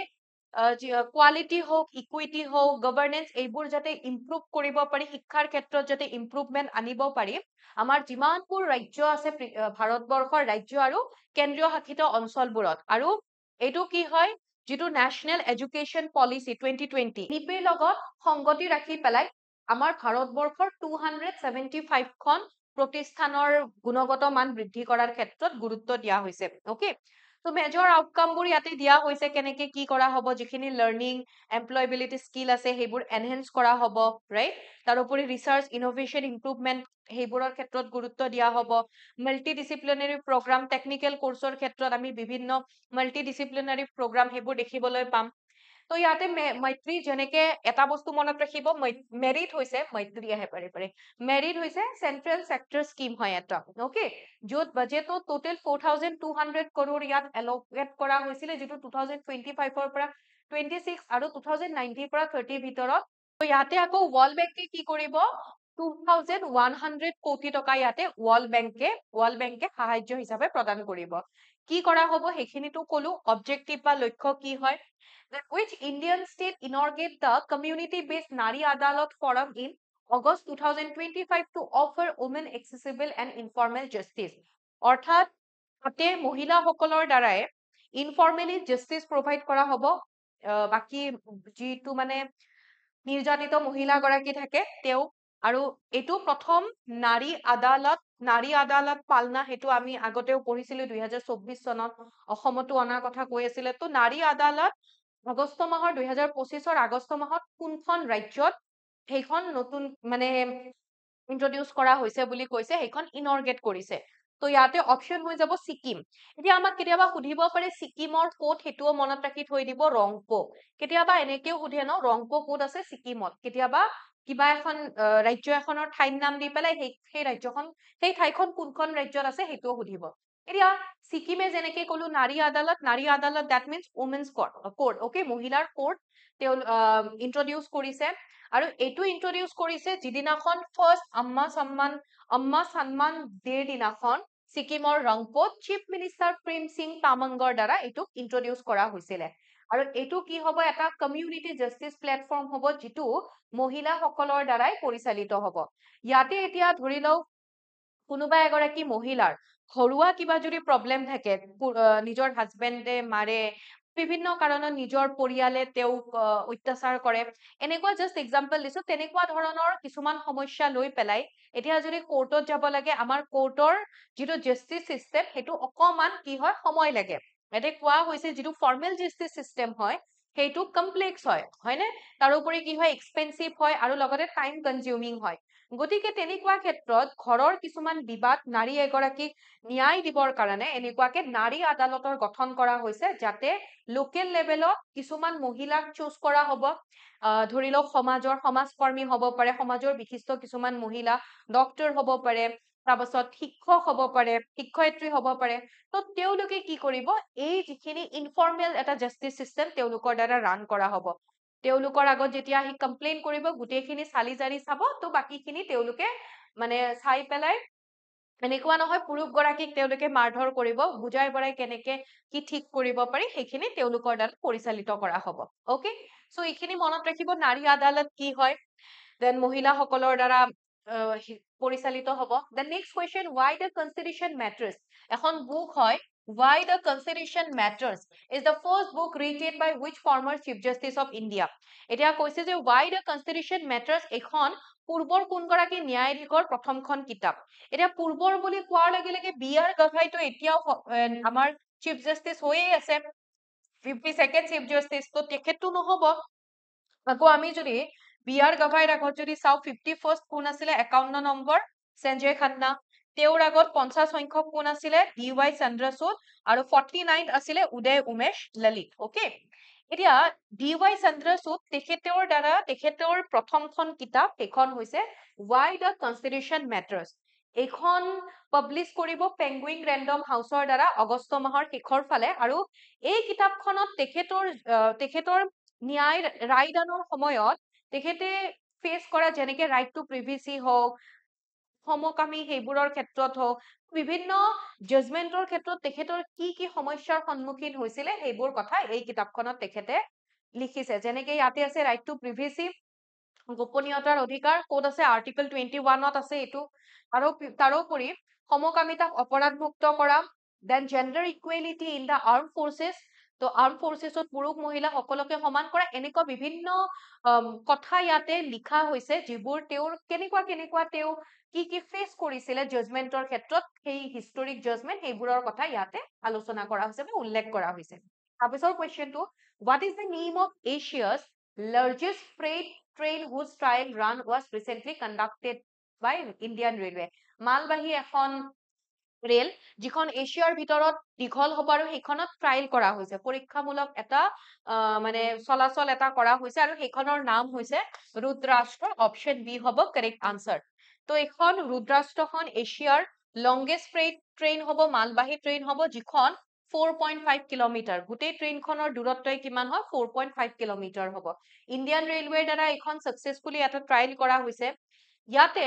কোৱালিটি হওক, ইকুইটি হওক, গভৰ্নেন্স, এইবোৰ যাতে ইম্প্ৰুভ কৰিব পাৰি, শিক্ষাৰ ক্ষেত্ৰত যাতে ইম্প্ৰুভমেণ্ট আনিব পাৰি, আমাৰ যিমানবোৰ ৰাজ্য আছে ভাৰতবৰ্ষৰ ৰাজ্য আৰু কেন্দ্ৰীয় শাসিত অঞ্চলবোৰত, আৰু এইটো কি হয়, যিটো নেশ্যনেল এডুকেশ্যন পলিচি 2020 NEP-ৰ লগত সংগতি ৰাখি পেলাই আমাৰ ভাৰতবৰ্ষৰ 275খন প্ৰতিষ্ঠানৰ গুণগত মান বৃদ্ধি কৰাৰ ক্ষেত্ৰত গুৰুত্ব দিয়া হৈছে। অকে, তো মেজৰ আউটকামবোৰ ইয়াতে দিয়া হৈছে, কেনেকে কি কৰা হ'ব, যিখিনি লাৰ্ণিং এমপ্লয়বিলিটি স্কিল আছে সেইবোৰ এনহেন্স কৰা হ'ব, ৰাইট। তাৰোপৰি ৰিচাৰ্চ ইনোভেশ্যন ইম্প্ৰুভমেণ্ট সেইবোৰৰ ক্ষেত্ৰত গুৰুত্ব দিয়া হ'ব। মাল্টি ডিচিপ্লিনাৰী প্ৰগ্ৰাম, টেকনিকেল কোৰ্চৰ ক্ষেত্ৰত আমি বিভিন্ন মাল্টি ডিচিপ্লিনাৰী প্ৰগ্ৰাম সেইবোৰ দেখিবলৈ পাম। তো ইয়াতে মৈত্ৰী, যেনেকে এটা বস্তু মনত ৰাখিব, মেৰিট হৈছে, মৈত্ৰী আহে পাৰে, মেৰিট হৈছে চেন্ট্ৰেল চেক্টৰ স্কিম হয় এটা। অকে, য'ত বাজেটত টোটেল 4,200 crore ইয়াত এলকেট কৰা হৈছিলে, যিটো 2025ৰ পৰা 26 আৰু 2019 পৰা 30 ভিতৰত। তো ইয়াতে আকৌ ৱৰ্ল্ড বেংকে কি কৰিব, 2,100 কোটি টকা ইয়াতে ৱৰ্ল্ড বেংকে সাহায্য হিচাপে প্ৰদান কৰিব। কি কৰা হ'ব সেইখিনিতো কলো, অবজেক্টিভ বা লক্ষ্য কি হয়। Which Indian state inaugurated the community-based Nari Adalat Forum in August 2025 to offer women accessible and informal justice? অৰ্থাৎ তাতে মহিলাসকলৰ দ্বাৰাই ইনফৰ্মেলি জাষ্টিচ প্ৰভাইড কৰা হ'ব। বাকী যিটো মানে নিৰ্যাতিত মহিলাগৰাকী থাকে তেওঁ, আৰু এইটো প্ৰথম নাৰী আদালত পালনা, সেইটো আমি আগতেও পঢ়িছিলো 2024 চনত অসমতো অনাৰ কথা কৈ আছিলে। তো নাৰী আদালত আগষ্ট মাহৰ 2025ৰ আগষ্ট মাহত কোনখন ৰাজ্যত সেইখন নতুন মানে ইন্ট্ৰডিউচ কৰা হৈছে বুলি কৈছে, সেইখন ইনৰ্গেট কৰিছে। তো ইয়াতে অপশন হৈ যাব ছিকিম এতিয়া আমাক কেতিয়াবা সুধিব পাৰে ছিকিমৰ ক'ত সেইটোও মনত ৰাখি থৈ দিব ৰংপো কেতিয়াবা এনেকেও সুধে ন ৰংপো ক'ত আছে ছিকিমত কেতিয়াবা কিবা এখন ৰাজ্য এখনৰ ঠাইৰ নাম দি পেলাই সেই ৰাজ্যখন সেই ঠাইখন কোনখন ৰাজ্যত আছে সেইটোও সুধিব এতিয়া ছিকিমে যেনেকে কলো নাৰী আদালত that means women's court okay মহিলাৰ কোৰ্ট তেওঁ ইন্ট্ৰডিউচ কৰিছে আৰু এইটো ইন্ট্ৰডিউচ কৰিছে যিদিনাখন ফাৰ্ষ্ট আম্মা সন্মান ডেৰ দিনাখন ছিকিমৰ ৰংপোত চিফ মিনিষ্টাৰ প্ৰেম সিং তামাঙৰ দ্বাৰা এইটোক ইন্ট্ৰডিউচ কৰা হৈছিলে আৰু এইটো কি হ'ব এটা কমিউনিটি জাষ্টিচ প্লেটফৰ্ম হ'ব যিটো মহিলাসকলৰ দ্বাৰাই পৰিচালিত হ'ব ইয়াতে এতিয়া ধৰি লওক কোনোবা এগৰাকী মহিলাৰ ঘৰুৱা কিবা যদি প্ৰব্লেম থাকে নিজৰ হাজবেণ্ডে মাৰে বিভিন্ন কাৰণত নিজৰ পৰিয়ালে তেওঁক অত্যাচাৰ কৰে এনেকুৱা জাষ্ট এক্সাম্পল দিছো তেনেকুৱা ধৰণৰ কিছুমান সমস্যা লৈ পেলাই এতিয়া যদি কোৰ্টত যাব লাগে আমাৰ কোৰ্টৰ যিটো জাষ্টিচ চিষ্টেম সেইটো অকমান কি হয় সময় লাগে ইয়াতে কোৱা হৈছে যিটো ফৰ্মেল জাষ্টিচ চিষ্টেম হয় সেইটো কমপ্লেক্স হয়নে তাৰোপৰি কি হয় এক্সপেন্সিভ হয় আৰু লগতে টাইম কনজিউমিং হয় গতিকে তেনেকুৱা ক্ষেত্ৰত ঘৰৰ কিছুমান বিবাদ নাৰী এগৰাকীক ন্যায় দিবৰ কাৰণে এনেকুৱাকে নাৰী আদালতৰ গঠন কৰা হৈছে যাতে লোকেল লেভেলত কিছুমান মহিলাক চুজ কৰা হ'ব ধৰি লওক সমাজকৰ্মী হ'ব পাৰে সমাজৰ বিশিষ্ট কিছুমান মহিলা ডক্টৰ হ'ব পাৰে তাৰপাছত শিক্ষক হ'ব পাৰে শিক্ষয়িত্ৰী হ'ব পাৰে তো তেওঁলোকে কি কৰিব এই যিখিনি ইনফৰ্মেল এটা জাষ্টিচ চিষ্টেম তেওঁলোকৰ দ্বাৰা ৰান কৰা হ'ব তেওঁলোকৰ আগত যেতিয়া আহি কমপ্লেইন কৰিব গোটেইখিনি চালি জাৰি চাব তো বাকীখিনি তেওঁলোকে মানে চাই পেলাই এনেকুৱা নহয় পুৰুষ গৰাকীক তেওঁলোকে মাৰধৰ কৰিব বুজাই বঢ়াই কেনেকে কি ঠিক কৰিব পাৰি সেইখিনি তেওঁলোকৰ দ্বাৰা পৰিচালিত কৰা হ'ব ওকে সো এইখিনি মনত ৰাখিব নাৰী আদালত কি হয় দেন মহিলাসকলৰ দ্বাৰা পৰিচালিত হ'ব the next question why the constitution matters এখন বুক হয় why the constitution matters is the first book written by which former chief justice of India এতিয়া কৈছে যে why the constitution matters এখন পূৰ্বৰ কোনগৰাকী ন্যায়াধীশৰ প্ৰথমখন কিতাপ এতিয়া পূৰ্বৰ বুলি কোৱাৰ লগে লগে বি আৰ গভাইতো এতিয়াও আমাৰ চিফ জাষ্টিচ হৈয়ে আছে 52nd চিফ জাষ্টিচ তো তেখেতটো নহব আকৌ আমি যদি বি আৰ গভাইৰ আগত যদি চাও 51st কোন আছিলে 51 নম্বৰ সঞ্জয় খান্না তেওঁৰ আগত 50 সংখ্যক কোন আছিলে ডি ৱাই চন্দ্ৰচূড আৰু 49 আছিলে উদয় উমেশ ললিত ওকে এতিয়া ডি ৱাই চন্দ্ৰচূড তেখেতৰ প্ৰথমখন কিতাপ সেইখন হৈছে why the constitution matters এইখন পাবলিছ কৰিব পেঙ্গুইন ৰেণ্ডম হাউচৰ দ্বাৰা আগষ্ট মাহৰ শেষৰ ফালে আৰু এই কিতাপখনত তেখেতৰ ন্যায় ৰায়দানৰ সময়ত তেখেতে ফেচ কৰা যেনেকে ৰাইট টু প্ৰিভেচি হওক সমকামী সেইবোৰৰ ক্ষেত্ৰত হওক বিভিন্ন জাজমেন্টৰ ক্ষেত্ৰত তেখেতৰ কি সমস্যাৰ সন্মুখীন হৈছিলে সেইবোৰ কথা এই কিতাপখনত তেখেতে লিখিছে যেনেকে ইয়াতে আছে ৰাইট টু প্ৰিভেচি গোপনীয়তাৰ অধিকাৰ ক'ত আছে আৰ্টিকল 21ত আছে এইটো আৰু তাৰোপৰি সমকামিতাক অপৰাধমুক্ত কৰা then gender equality in the arm forces তো আৰ্ম ফৰ্চেছত পুৰুষ মহিলা সকলোকে সমান কৰা এনেকুৱা বিভিন্ন কথা ইয়াতে লিখা হৈছে যিবোৰ তেওঁৰ কেনেকুৱা তেওঁ কি ফেচ কৰিছিলে জাজমেন্টৰ ক্ষেত্ৰত সেই হিষ্টৰিক জাজমেন্ট সেইবোৰৰ কথা ইয়াতে আলোচনা কৰা হৈছে বা উল্লেখ কৰা হৈছে তাৰপিছৰ কুৱেশ্যনটো what is the name of Asia's largest freight train whose trial run was recently conducted by Indian Railway মালবাহী এখন ৰেল যিখন এছিয়াৰ ভিতৰত দীঘল হ'ব আৰু সেইখনত ট্ৰায়েল কৰা হৈছে পৰীক্ষামূলক এটা মানে চলাচল এটা কৰা হৈছে আৰু সেইখনৰ নাম হৈছে ৰুদ্ৰাষ্ট্ৰ অপশন বি হ'ব কাৰেক্ট আনসাৰ তো এখন ৰুদ্ৰাষ্ট্ৰখন এছিয়াৰ লংগেষ্ট ফ্ৰেইট ট্ৰেইন হ'ব মালবাহী ট্ৰেইন হ'ব যিখন 4.5 কিলোমিটাৰ গোটেই ট্ৰেইনখনৰ দূৰত্বই কিমান হয় 4.5 কিলোমিটাৰ হ'ব ইণ্ডিয়ান ৰেলৱেৰ দ্বাৰা এখন সাকসেসফুলি এটা ট্ৰায়েল কৰা হৈছে ইয়াতে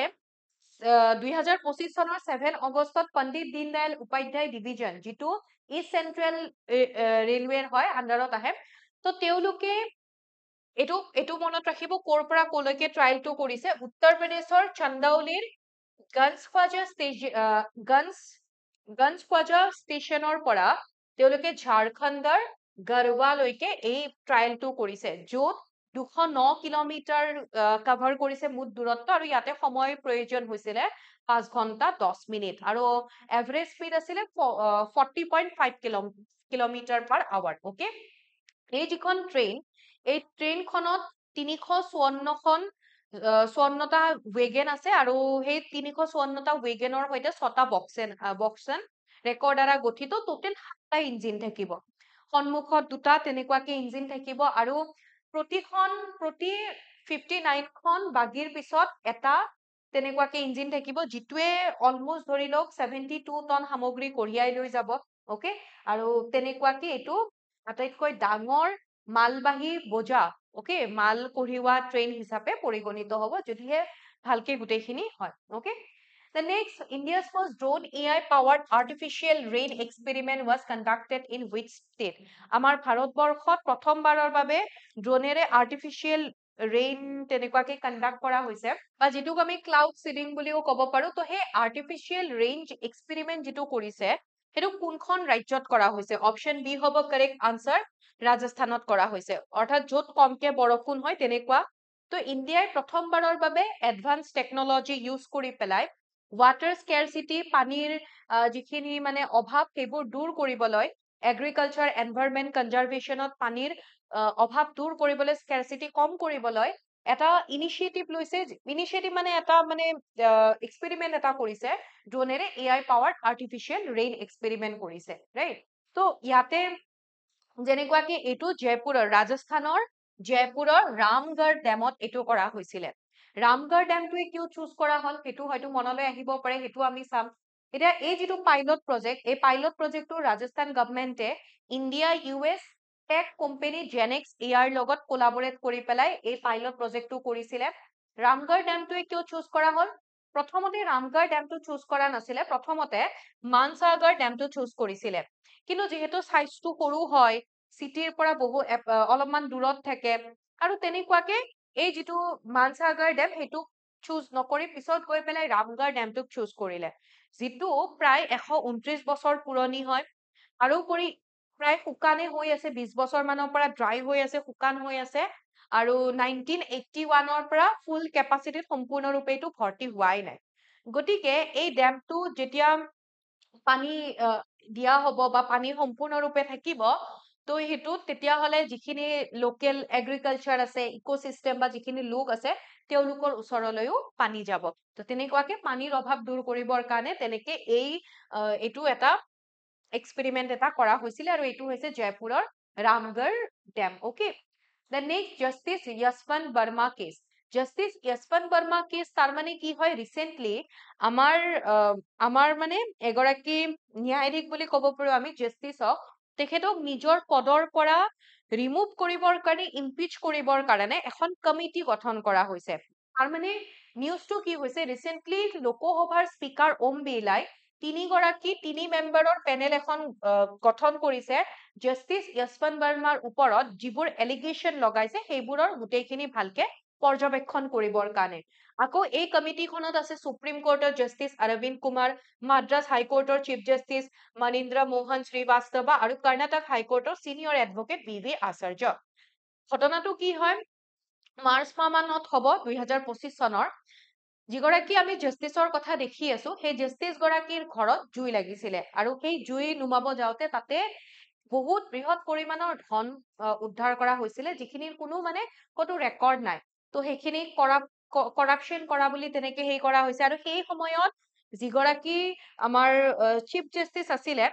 2025 চনৰ 7 আগষ্টত পণ্ডিত দীনদয়াল উপাধ্যায় ডিভিজন যিটো ইষ্ট চেন্ট্ৰেল ৰেলৱেৰ হয় আন্ডাৰত আহে তো তেওঁলোকে এইটো মনত ৰাখিব ক'ৰ পৰা ক'লৈকে ট্ৰায়েলটো কৰিছে উত্তৰ প্ৰদেশৰ চন্দৌলিৰ গঞ্জখোৱাজা ষ্টেচনৰ পৰা তেওঁলোকে ঝাৰখণ্ডৰ গৰৱালৈকে এই ট্ৰায়েলটো কৰিছে য'ত 209 কিলোমিটাৰ কভাৰ কৰিছে মুঠ দূৰত্ব আৰু ইয়াতে সময় প্ৰয়োজন হৈছিলে 5 ঘন্টা 10 মিনিট আৰু এভাৰেজ স্পীড আছিলে 40.5 কিলোমিটাৰ পাৰ আৱাৰ ওকে এই যিখন ট্ৰেইন এই ট্ৰেইনখনত 354খন 54টা ৱেগেন আছে আৰু সেই 354টা ৱেগেনৰ সৈতে 6টা বক্সেন ৰেকৰ দ্বাৰা গঠিত টোটেল 7টা ইঞ্জিন থাকিব সন্মুখত 2টা তেনেকুৱাকে ইঞ্জিন থাকিব আৰু প্ৰতি 59খন বাগিৰ পিছত এটা তেনেকুৱাকে ইঞ্জিন থাকিব যিটোৱে অলমোষ্ট ধৰি লওক 72 টন সামগ্ৰী কঢ়িয়াই লৈ যাব ওকে আৰু তেনেকুৱাকে এইটো আটাইতকৈ ডাঙৰ মালবাহী বোজা ওকে মাল কঢ়িওৱা ট্ৰেইন হিচাপে পৰিগণিত হ'ব যদিহে ভালকে গোটেইখিনি হয় okay The next, India's first drone AI-powered artificial rain experiment was conducted in which state? আমাৰ ভাৰতবৰ্ষত প্ৰথমবাৰৰ বাবে ড্ৰোনেৰে আৰ্টিফিচিয়েল ৰেইন তেনেকুৱাকে কণ্ডাক্ট কৰা হৈছে বা যিটোক আমি ক্লাউড সিডিং বুলিও ক'ব পাৰো তো সেই আৰ্টিফিচিয়েল ৰেইন এক্সপেৰিমেন্ট যিটো কৰিছে সেইটো কোনখন ৰাজ্যত কৰা হৈছে অপচন বি হ'ব কাৰেক্ট আনসাৰ ৰাজস্থানত কৰা হৈছে অৰ্থাৎ য'ত কমকে বৰষুণ হয় তেনেকুৱা তো ইণ্ডিয়াই প্ৰথমবাৰৰ বাবে এডভান্স টেকনলজি ইউজ কৰি পেলাই ৱাটাৰ স্কেৰচিটি পানীৰ যিখিনি মানে অভাৱ সেইবোৰ দূৰ কৰিবলৈ এগ্ৰিকালচাৰ এনভাইৰনমেন্ট কনজাৰভেশ্যনত পানীৰ অভাৱ দূৰ কৰিবলৈ স্কেৰচিটি কম কৰিবলৈ এটা ইনিচিয়েটিভ লৈছে ইনিচিয়েটিভ মানে এটা মানে এক্সপেৰিমেন্ট এটা কৰিছে ড্ৰোনেৰে AI powered artificial rain experiment কৰিছে ৰাইট তো ইয়াতে যেনেকুৱাকে এইটো জয়পুৰৰ ৰাজস্থানৰ জয়পুৰৰ ৰামগড় ডেমত এইটো কৰা হৈছিলে ৰামগড় ডেমটোৱে কিয় চুজ কৰা হল সেইটো হয়তো মনলৈ আহিব পাৰে সেইটো আমি চাম এতিয়া এই যিটো পাইলট প্ৰজেক্ট এই পাইলট প্ৰজেক্টটো ৰাজস্থান গভৰ্ণমেণ্টে India US tech company GenX air লগত কোলাবৰেট কৰি পেলাই এই পাইলট প্ৰজেক্টটো কৰিছিলে ৰামগড় ডেমটোৱে কিয় চুজ কৰা হল প্ৰথমতে ৰামগড় ডেমটো চুজ কৰা নাছিলে প্ৰথমতে মানসাগৰ ডেমটো চুজ কৰিছিলে কিন্তু যেহেতু সাইজটো সৰু হয় চিটিৰ পৰা বহু অলপমান দূৰত থাকে আৰু তেনেকুৱাকে এই যিটো মানসাগৰ ডেম সেইটো চুজ নকৰি পিছত গৈ পেলাই ৰামগড় ডেমটোক চুজ কৰিলে যিটো প্ৰায় 129 বছৰ পুৰণি হয় আৰু প্ৰায় শুকানে হৈ আছে 20 বছৰ মানৰ পৰা ড্ৰাই হৈ আছে শুকান হৈ আছে আৰু 1981ৰ পৰা ফুল কেপাচিটিত সম্পূৰ্ণৰূপে এইটো ভৰ্তি হোৱাই নাই গতিকে এই ডেমটো যেতিয়া পানী দিয়া হ'ব বা পানী সম্পূৰ্ণৰূপে থাকিব তো হেতুত তেতিয়াহলে যিখিনি লোকেল এগ্ৰিকালচাৰ আছে ইকোসিস্টেম বা যিখিনি লোক আছে তেওঁলোকৰ ওচৰলৈও পানী যাব তো তেনেকুৱাকে পানীৰ অভাৱ দূৰ কৰিবৰ কাৰণে তেনেকে এইটো এটা এক্সপেৰিমেন্ট এটা কৰা হৈছিল আৰু এইটো হৈছে জয়পুৰৰ Ramgarh dam okay The next Justice Yashwant Verma case justice Yashwant Verma case তাৰ মানে কি হয় ৰিসেন্টলি আমাৰ মানে এগৰাকী ন্যায়াধীশ বুলি ক'ব পাৰো আমি জাস্টিসক তেখেতক নিজৰ পদৰ পৰা ৰিমুভ কৰিবৰ কাৰণে ইম্পিচ কৰিবৰ কাৰণে এখন কমিটি গঠন কৰা হৈছে তাৰ মানে নিউজটো কি হৈছে ৰিসেন্টলি লোকসভাৰ স্পিকাৰ ওম বিৰলাই তিনি মেম্বাৰৰ পেনেল এখন গঠন কৰিছে জাস্টিস য়শৱন্ত বৰ্মাৰ ওপৰত যিবোৰ এলিগেশ্যন লগাইছে সেইবোৰৰ গোটেইখিনি ভালকে পৰ্যবেক্ষণ কৰিবৰ কাৰণে আকৌ এই কমিটিখনত আছে সুপ্ৰিম কোৰ্টৰ জাস্টিস অৰবিন্দ কুমাৰ মাদ্ৰাজ হাইকোৰ্টৰ চিফ জাস্টিস মনীন্দ্ৰ মোহন শ্ৰীবাস্তৱা আৰু কৰ্ণাটক হাইকোৰ্টৰ সিনিয়ৰ এডভোকেট বি আচাৰ্য ঘটনাটো কি হয় মাৰ্চ মাহত হ'ব 2025 চনৰ যিগৰাকী আমি জাস্টিসৰ কথা দেখি আছো সেই জাস্টিস গৰাকীৰ ঘৰত জুই লাগিছিলে আৰু সেই জুই নুমাব যাওঁতে তাতে বহুত বৃহৎ পৰিমাণৰ ধন উদ্ধাৰ কৰা হৈছিলে যিখিনিৰ কোনো মানে কতো ৰেকৰ্ড নাই তো সেইখিনি কৰাপশন কৰা বুলি তেনেকে হেই কৰা হৈছে আৰু সেই সময়ত যিগৰাকী আমাৰ চিফ জাস্টিস আছিলে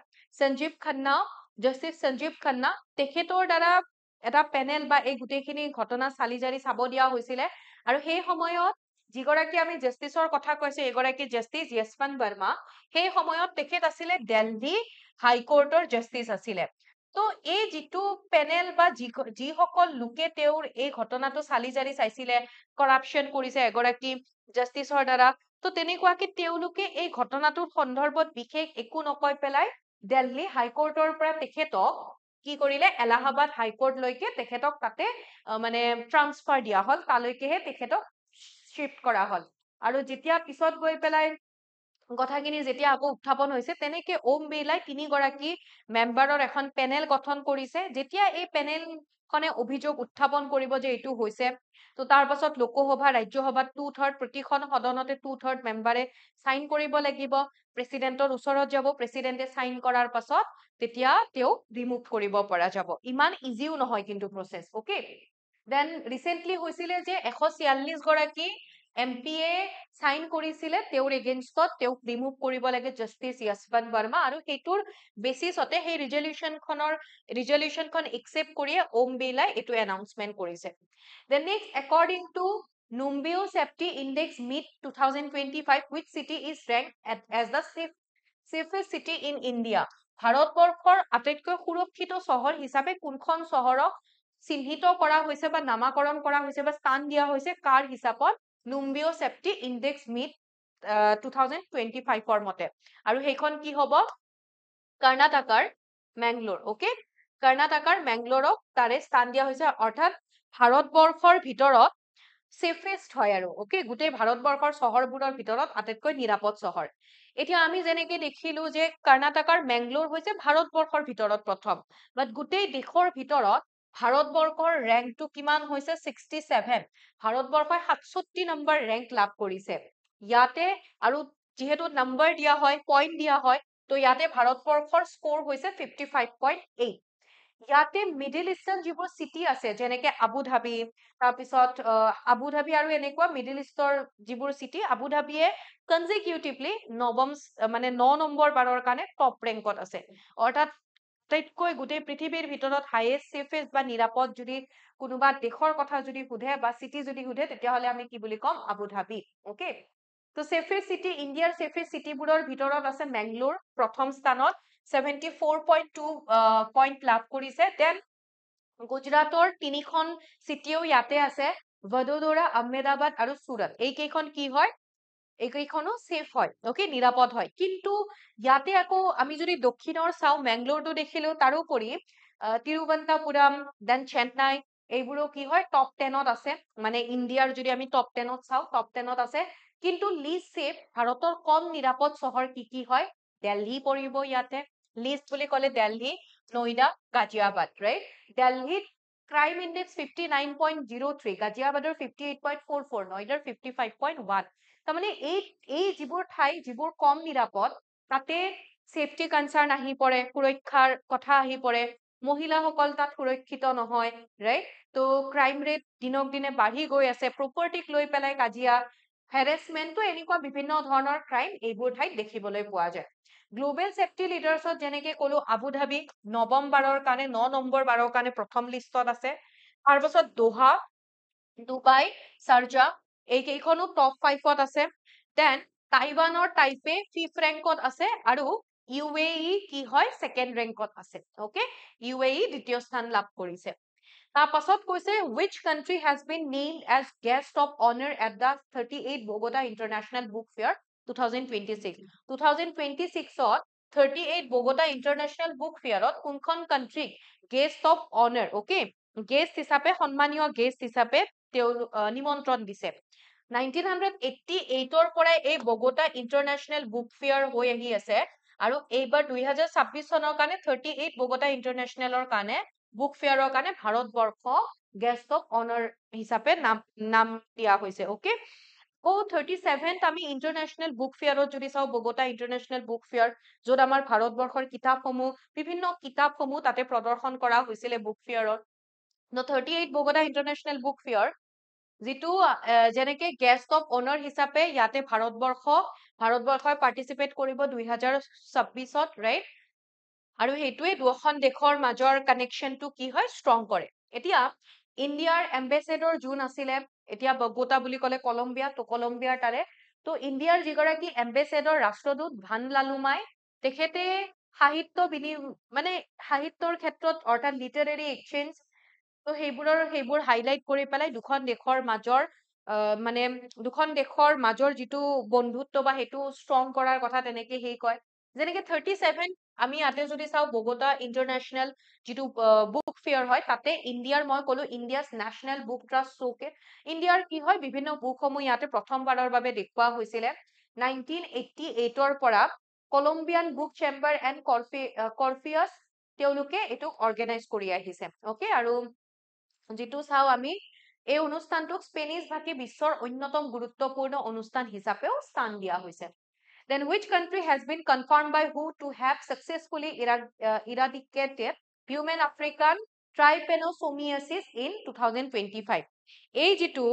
জাস্টিস সঞ্জীৱ খান্না তেখেতৰ দ্বাৰা এটা পেনেল বা এই গোটেইখিনি ঘটনা চালি জাৰি চাব দিয়া হৈছিলে আৰু সেই সময়ত যিগৰাকী আমি জাস্টিসৰ কথা কৈছে এগৰাকী জাস্টিস য়শৱন্ত বৰ্মা সেই সময়ত তেখেত আছিলে দিল্লী হাইকোৰ্টৰ জাস্টিস আছিলে তো এই যিটো পেনেল বা যিসকল লোকে তেওঁৰ এই ঘটনাটো চালি জাৰি চাইছিলে কৰাপশন কৰিছে এগৰাকী জাস্টিসৰ দ্বাৰা তো তেনেকুৱাকে তেওঁলোকে এই ঘটনাটোৰ সন্দৰ্ভত বিশেষ একো নকৈ পেলাই দিল্লী হাইকোৰ্টৰ পৰা তেখেতক কি কৰিলে এলাহাবাদ হাইকোৰ্টলৈকে তেখেতক তাতে মানে ট্ৰান্সফাৰ দিয়া হল তালৈকেহে তেখেতক শিফট কৰা হল আৰু যেতিয়া পিছত গৈ পেলাই কথাখিনি যেতিয়া আকৌ উত্থাপন হৈছে তেনেকে ওম বিৰলাই তিনিগৰাকী মেম্বাৰৰ এখন পেনেল গঠন কৰিছে যেতিয়া এই পেনেলখনে অভিযোগ উত্থাপন কৰিব যে এইটো হৈছে তো তাৰ পাছত লোকসভা ৰাজ্যসভাত 2/3 প্ৰতিখন সদনতে 2/3 মেম্বাৰে সাইন কৰিব লাগিব প্ৰেসিডেন্টৰ ওচৰত যাব প্ৰেসিডেন্টে সাইন কৰাৰ পাছত তেতিয়া তেওঁ ৰিমুভ কৰিব পৰা যাব ইমান ইজিও নহয় কিন্তু প্ৰসেস ওকে দেন ৰিচেণ্টলি হৈছিলে যে 146 গৰাকী এমপিয়ে সাইন কৰিছিলে তেওঁৰ এগেইনষ্টত তেওঁক ৰিমুভ কৰিব লাগে জাষ্টিস য়শৱন্ত বৰ্মা আৰু সেইটোৰ বেচিছতে সেই ৰিজলিউশনখন একচেপ্ট কৰিয়ে ওম বিৰলাই এইটো এনাউন্সমেন্ট কৰিছে then next according to Numbeo Safety Index Meet 2025 which city is ranked as the safest city in India ভাৰতবৰ্ষৰ আটাইতকৈ সুৰক্ষিত চহৰ হিচাপে কোনখন চহৰক চিহ্নিত কৰা হৈছে বা নামাকৰণ কৰা হৈছে বা স্থান দিয়া হৈছে কাৰ হিচাপত Numbeo Safety Index Meet 2025 মতে আৰু সেইখন কি হ'ব কৰ্ণাটকৰ মেংগলোৰ ওকে কৰ্ণাটকৰ মেংগলোৰক তাৰে স্থান দিয়া হৈছে অৰ্থাৎ ভাৰতবৰ্ষৰ ভিতৰত সেফেষ্ট হয় আৰু ওকে গোটেই ভাৰতবৰ্ষৰ চহৰবোৰৰ ভিতৰত আটাইতকৈ নিৰাপদ চহৰ এতিয়া আমি যেনেকে দেখিলো যে কৰ্ণাটকৰ মেংগলোৰ হৈছে ভাৰতবৰ্ষৰ ভিতৰত প্ৰথম বাট গোটেই দেশৰ ভিতৰত ভাৰতবৰ্ষৰ ৰেংকটো কিমান হৈছে 67 ভাৰতবৰ্ষই 67 নম্বৰ ৰেংক লাভ কৰিছে ইয়াতে আৰু যেহেতু নম্বৰ দিয়া হয় পইণ্ট দিয়া হয় তো ইয়াতে ভাৰতবৰ্ষৰ স্কোৰ হৈছে 55.8 ইয়াতে মিডিল ইষ্টাৰ্ণ যিবোৰ চিটি আছে যেনেকে আবু ধাবি তাৰপিছত আবু ধাবি আৰু এনেকুৱা মিডিল ইষ্টৰ যিবোৰ চিটি আবু ধাবিয়ে কনজিকিউটিভলি নৱম মানে 9 নম্বৰ বাৰৰ কাৰণে টপ ৰেংকত আছে অৰ্থাৎ আটাইতকৈ গোটেই পৃথিৱীৰ ভিতৰত হাইয়েষ্ট সেফেষ্ট বা নিৰাপদ যদি কোনোবা দেশৰ কথা যদি সোধে বা চিটি যদি সোধে তেতিয়াহ'লে আমি কি বুলি ক'ম আবু ধাবি ওকে তো সেফেষ্ট চিটি ইণ্ডিয়াৰ সেফেষ্ট চিটিবোৰৰ ভিতৰত আছে মেংগলোৰ প্ৰথম স্থানত 74.2 পইণ্ট লাভ কৰিছে দেন গুজৰাটৰ তিনিখন চিটিও ইয়াতে আছে ভদোদৰা আহমেদাবাদ আৰু চুৰট এইকেইখন কি হয় এইকেইখনো সেফ হয় ওকে নিৰাপদ হয় কিন্তু ইয়াতে আকৌ আমি যদি দক্ষিণৰ চাওঁ মেংগলোৰটো দেখিলো তাৰোপৰি তিৰুৱন্তপুৰম দেন চেন্নাই এইবোৰো কি হয় টপ 10ত আছে মানে ইণ্ডিয়াৰ যদি আমি টপ 10ত চাওঁ টপ 10ত আছে কিন্তু লিষ্ট সেফ ভাৰতৰ কম নিৰাপদ চহৰ কি হয় দিল্লী পৰিব ইয়াতে লিষ্ট বুলি ক'লে দিল্লী নয়ডা গাজিয়াবাদ ৰাইট দিল্লীত ক্ৰাইম ইণ্ডেক্স 59.03 গাজিয়াবাদৰ 58.44 নয়ডাৰ 55.1 তাৰমানে এই যিবোৰ ঠাই যিবোৰ কম নিৰাপদ তাতে সেফটি কনচাৰ্ণ আহি পৰে সুৰক্ষাৰ কথা আহি পৰে মহিলাসকল তাত সুৰক্ষিত নহয় ৰাইট তো ক্ৰাইম ৰেট দিনক দিনে বাঢ়ি গৈ আছে প্ৰপাৰ্টিক লৈ পেলাই কাজিয়া হেৰেচমেণ্টটো এনেকুৱা বিভিন্ন ধৰণৰ ক্ৰাইম এইবোৰ ঠাইত দেখিবলৈ পোৱা যায় গ্লোবেল সেফটি লিডাৰ্ছত যেনেকে ক'লো আবু ধাবি নৱম বাৰৰ কাৰণে 9 নম্বৰ বাৰৰ কাৰণে প্ৰথম লিষ্টত আছে তাৰপাছত দোহা ডুবাই চাৰ্জা এইকেইখনো টপ 5ত আছে দেন টাইৱানৰ টাইপে 5th ৰেংকত আছে আৰু UAE কি হয় ছেকেণ্ড ৰেংকত আছে ওকে UAE দ্বিতীয় স্থান লাভ কৰিছে তাৰপাছত কৈছে which country has been named as guest of honor at the 38 Bogota International Book Fair 2026 2026ত 38 Bogota International Book Fairত কোনখন কান্ট্ৰিক গেষ্ট অফ অনাৰ ওকে গেষ্ট হিচাপে সন্মানীয় গেষ্ট হিচাপে তেওঁ নিমন্ত্ৰণ দিছে 1988ৰ পৰাই এই বগোটা ইন্টাৰনেশ্যনেল বুক ফেয়াৰ হৈ আহি আছে আৰু এইবাৰ 2026 চনৰ কাৰণে 38 বগোটা ইন্টাৰনেশ্যনেলৰ কাৰণে বুক ফেয়াৰৰ কাৰণে ভাৰতবৰ্ষ গেষ্ট অফ অনাৰ হিচাপে নাম দিয়া হৈছে ওকে 37th আমি ইন্টাৰনেশ্যনেল বুক ফেয়াৰত যদি চাওঁ বগোটা ইন্টাৰনেশ্যনেল বুক ফেয়াৰ য'ত আমাৰ ভাৰতবৰ্ষৰ কিতাপসমূহ বিভিন্ন কিতাপসমূহ তাতে প্ৰদৰ্শন কৰা হৈছিলে বুক ফেয়াৰত 38 বগোটা ইন্টাৰনেশ্যনেল বুক ফেয়াৰ যিটো যেনেকে গেষ্ট অফ অনাৰ হিচাপে ইয়াতে ভাৰতবৰ্ষই পাৰ্টিচিপেট কৰিব 2026ত ৰাইট আৰু সেইটোৱে দুখন দেশৰ মাজৰ কানেকশ্যনটো কি হয় ষ্ট্ৰং কৰে এতিয়া ইণ্ডিয়াৰ এম্বেচেডৰ যোন আছিলে এতিয়া বগোটা বুলি ক'লে কলম্বিয়া তো কলম্বিয়াৰ তাৰে তো ইণ্ডিয়াৰ যিগৰাকী এম্বেচেডৰ ৰাষ্ট্ৰদূত ভান লালুমাই তেখেতে সাহিত্য মানে সাহিত্যৰ ক্ষেত্ৰত অৰ্থাৎ লিটাৰেৰী এক্সচেঞ্জ তো সেইবোৰ হাইলাইট কৰি পেলাই দুখন দেশৰ মাজৰ মানে দুখন দেশৰ মাজৰ যিটো বন্ধুত্ব বা সেইটো ষ্ট্ৰং কৰাৰ কথা তেনেকে সেই কয় যেনেকে 37 আমি ইয়াতে যদি চাওঁ বগোটা ইন্টাৰনেশ্যনেল যিটো বুক ফেয়াৰ হয় তাতে ইণ্ডিয়াৰ মই ক'লো India's national book trust showcases ইণ্ডিয়াৰ কি হয় বিভিন্ন বুকসমূহ ইয়াতে প্ৰথমবাৰৰ বাবে দেখুওৱা হৈছিলে 1988ৰ পৰা কলম্বিয়ান বুক চেম্বাৰ এণ্ড কৰ্ফিয়াছ তেওঁলোকে এইটোক অৰ্গেনাইজ কৰি আহিছে অকে আৰু যিটো চাওঁ আমি এই অনুষ্ঠানটোক স্পেনিছ ভাষী বিশ্বৰ অন্যতম গুৰুত্বপূৰ্ণ অনুষ্ঠান হিচাপেও স্থান দিয়া হৈছে then which country has been confirmed by WHO to have successfully eradicated human African trypanosomiasis in 2025 এই যিটো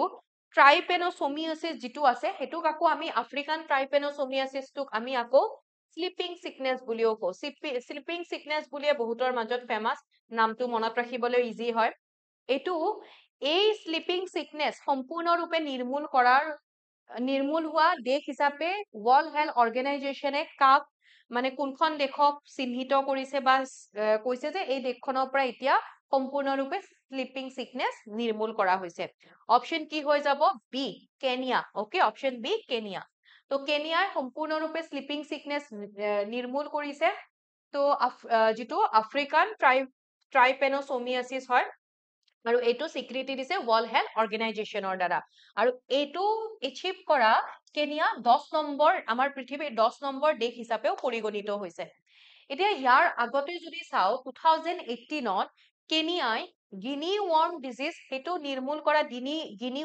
ট্ৰাইপেন'চোমিয়াচিছ যিটো আছে হেতুক আকৌ আমি আফ্ৰিকান ট্ৰাইপেন'চোমিয়াচিছটোক আমি আকৌ স্লিপিং সিকনেছ বুলিও কওঁ স্লিপিং সিকনেছ বুলিয়ে বহুতৰ মাজত ফেমাস নামটো মনত ৰাখিবলৈ ইজি হয় এইটো এই স্লিপিং সিকনেছ সম্পূৰ্ণৰূপে নিৰ্মূল হোৱা দেশ হিচাপে ৱৰ্ল্ড হেল্থ অৰ্গেনাইজেশ্যনে কাক মানে কোনখন দেশক চিহ্নিত কৰিছে বা কৈছে যে এই দেশখনৰ পৰা এতিয়া সম্পূৰ্ণৰূপে স্লিপিং সিকনেছ নিৰ্মূল কৰা হৈছে অপচন কি হৈ যাব B Kenya okay option B Kenya তো কেনিয়াৰ সম্পূৰ্ণৰূপে স্লিপিং সিকনেছ নিৰ্মূল কৰিছে তো যিটো আফ্ৰিকান ট্ৰাইপেন'চোমিয়াচিছ হয় আৰু এইটো স্বীকৃতি দিছে ৱৰ্ল্ড হেল্থ অৰ্গেনাইজেশ্যনৰ দ্বাৰা আৰু এইটো এচিভ কৰা কেনিয়া 10 নম্বৰ আমাৰ পৃথিৱীৰ 10 নম্বৰ দেশ হিচাপেও পৰিগণিত হৈছে এতিয়া ইয়াৰ আগতে যদি চাও 2018ত কেনিয়াই গিনি ৱৰ্ম ডিজিজ হেতু নিৰ্মূল কৰা গিনি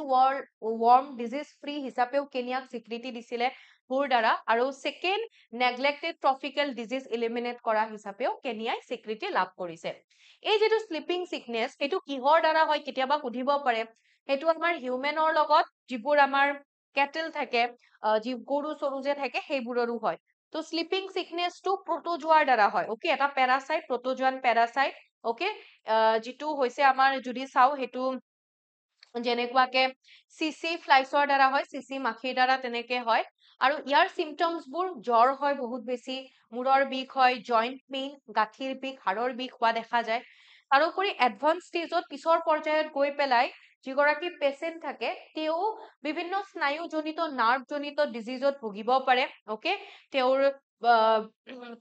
ৱৰ্ম ডিজিজ ফ্ৰী হিচাপেও কেনিয়াক স্বীকৃতি দিছিলে হুৰ দ্বাৰা আৰু সেকেন্ড নেগলেক্টেড ট্ৰপিক্যাল ডিজিজ এলিমিনেট কৰা হিচাপেও কেনিয়াই স্বীকৃতি লাভ কৰিছে এই যেটো স্লিপিং সিকনেছ হেতু কিহৰ দ্বাৰা হয় কেতিয়াবা সুধিব পাৰে হেতু আমাৰ হিউমেনৰ লগত যিবোৰ আমাৰ কেটেল থাকে যি গৰু চৰু যে থাকে সেইবোৰৰো হয় তো স্লিপিং সিকনেছ টু প্ৰটোজোৱাৰ দ্বাৰা হয় ওকে এটা প্যাৰাসাইট প্ৰটোজোৱান প্যাৰাসাইট ওকে যিটো হৈছে আমাৰ যদি চাও হেতু যেনেকুৱাকে সিসি ফ্লাইছৰ দ্বাৰা হয় সিসি মাখিৰ দ্বাৰা তেনেকে হয় আৰু ইয়াৰ সিম্পটমছ বোৰ জ্বৰ হয় বহুত বেছি মূৰৰ বিষ হয় জইন্ট পেইন গাঁঠিৰ বিষ হাড়ৰ বিষ হোৱা দেখা যায় তাৰোপৰি এডভান্স ষ্টেজত পিছৰ পৰ্যায়ত গৈ পেলাই যিগৰাকী পেশেন্ট থাকে তেওঁ বিভিন্ন স্নায়ুজনিত নাৰ্ভজনিত ডিজিজত ভুগিব পাৰে ওকে তেওঁৰ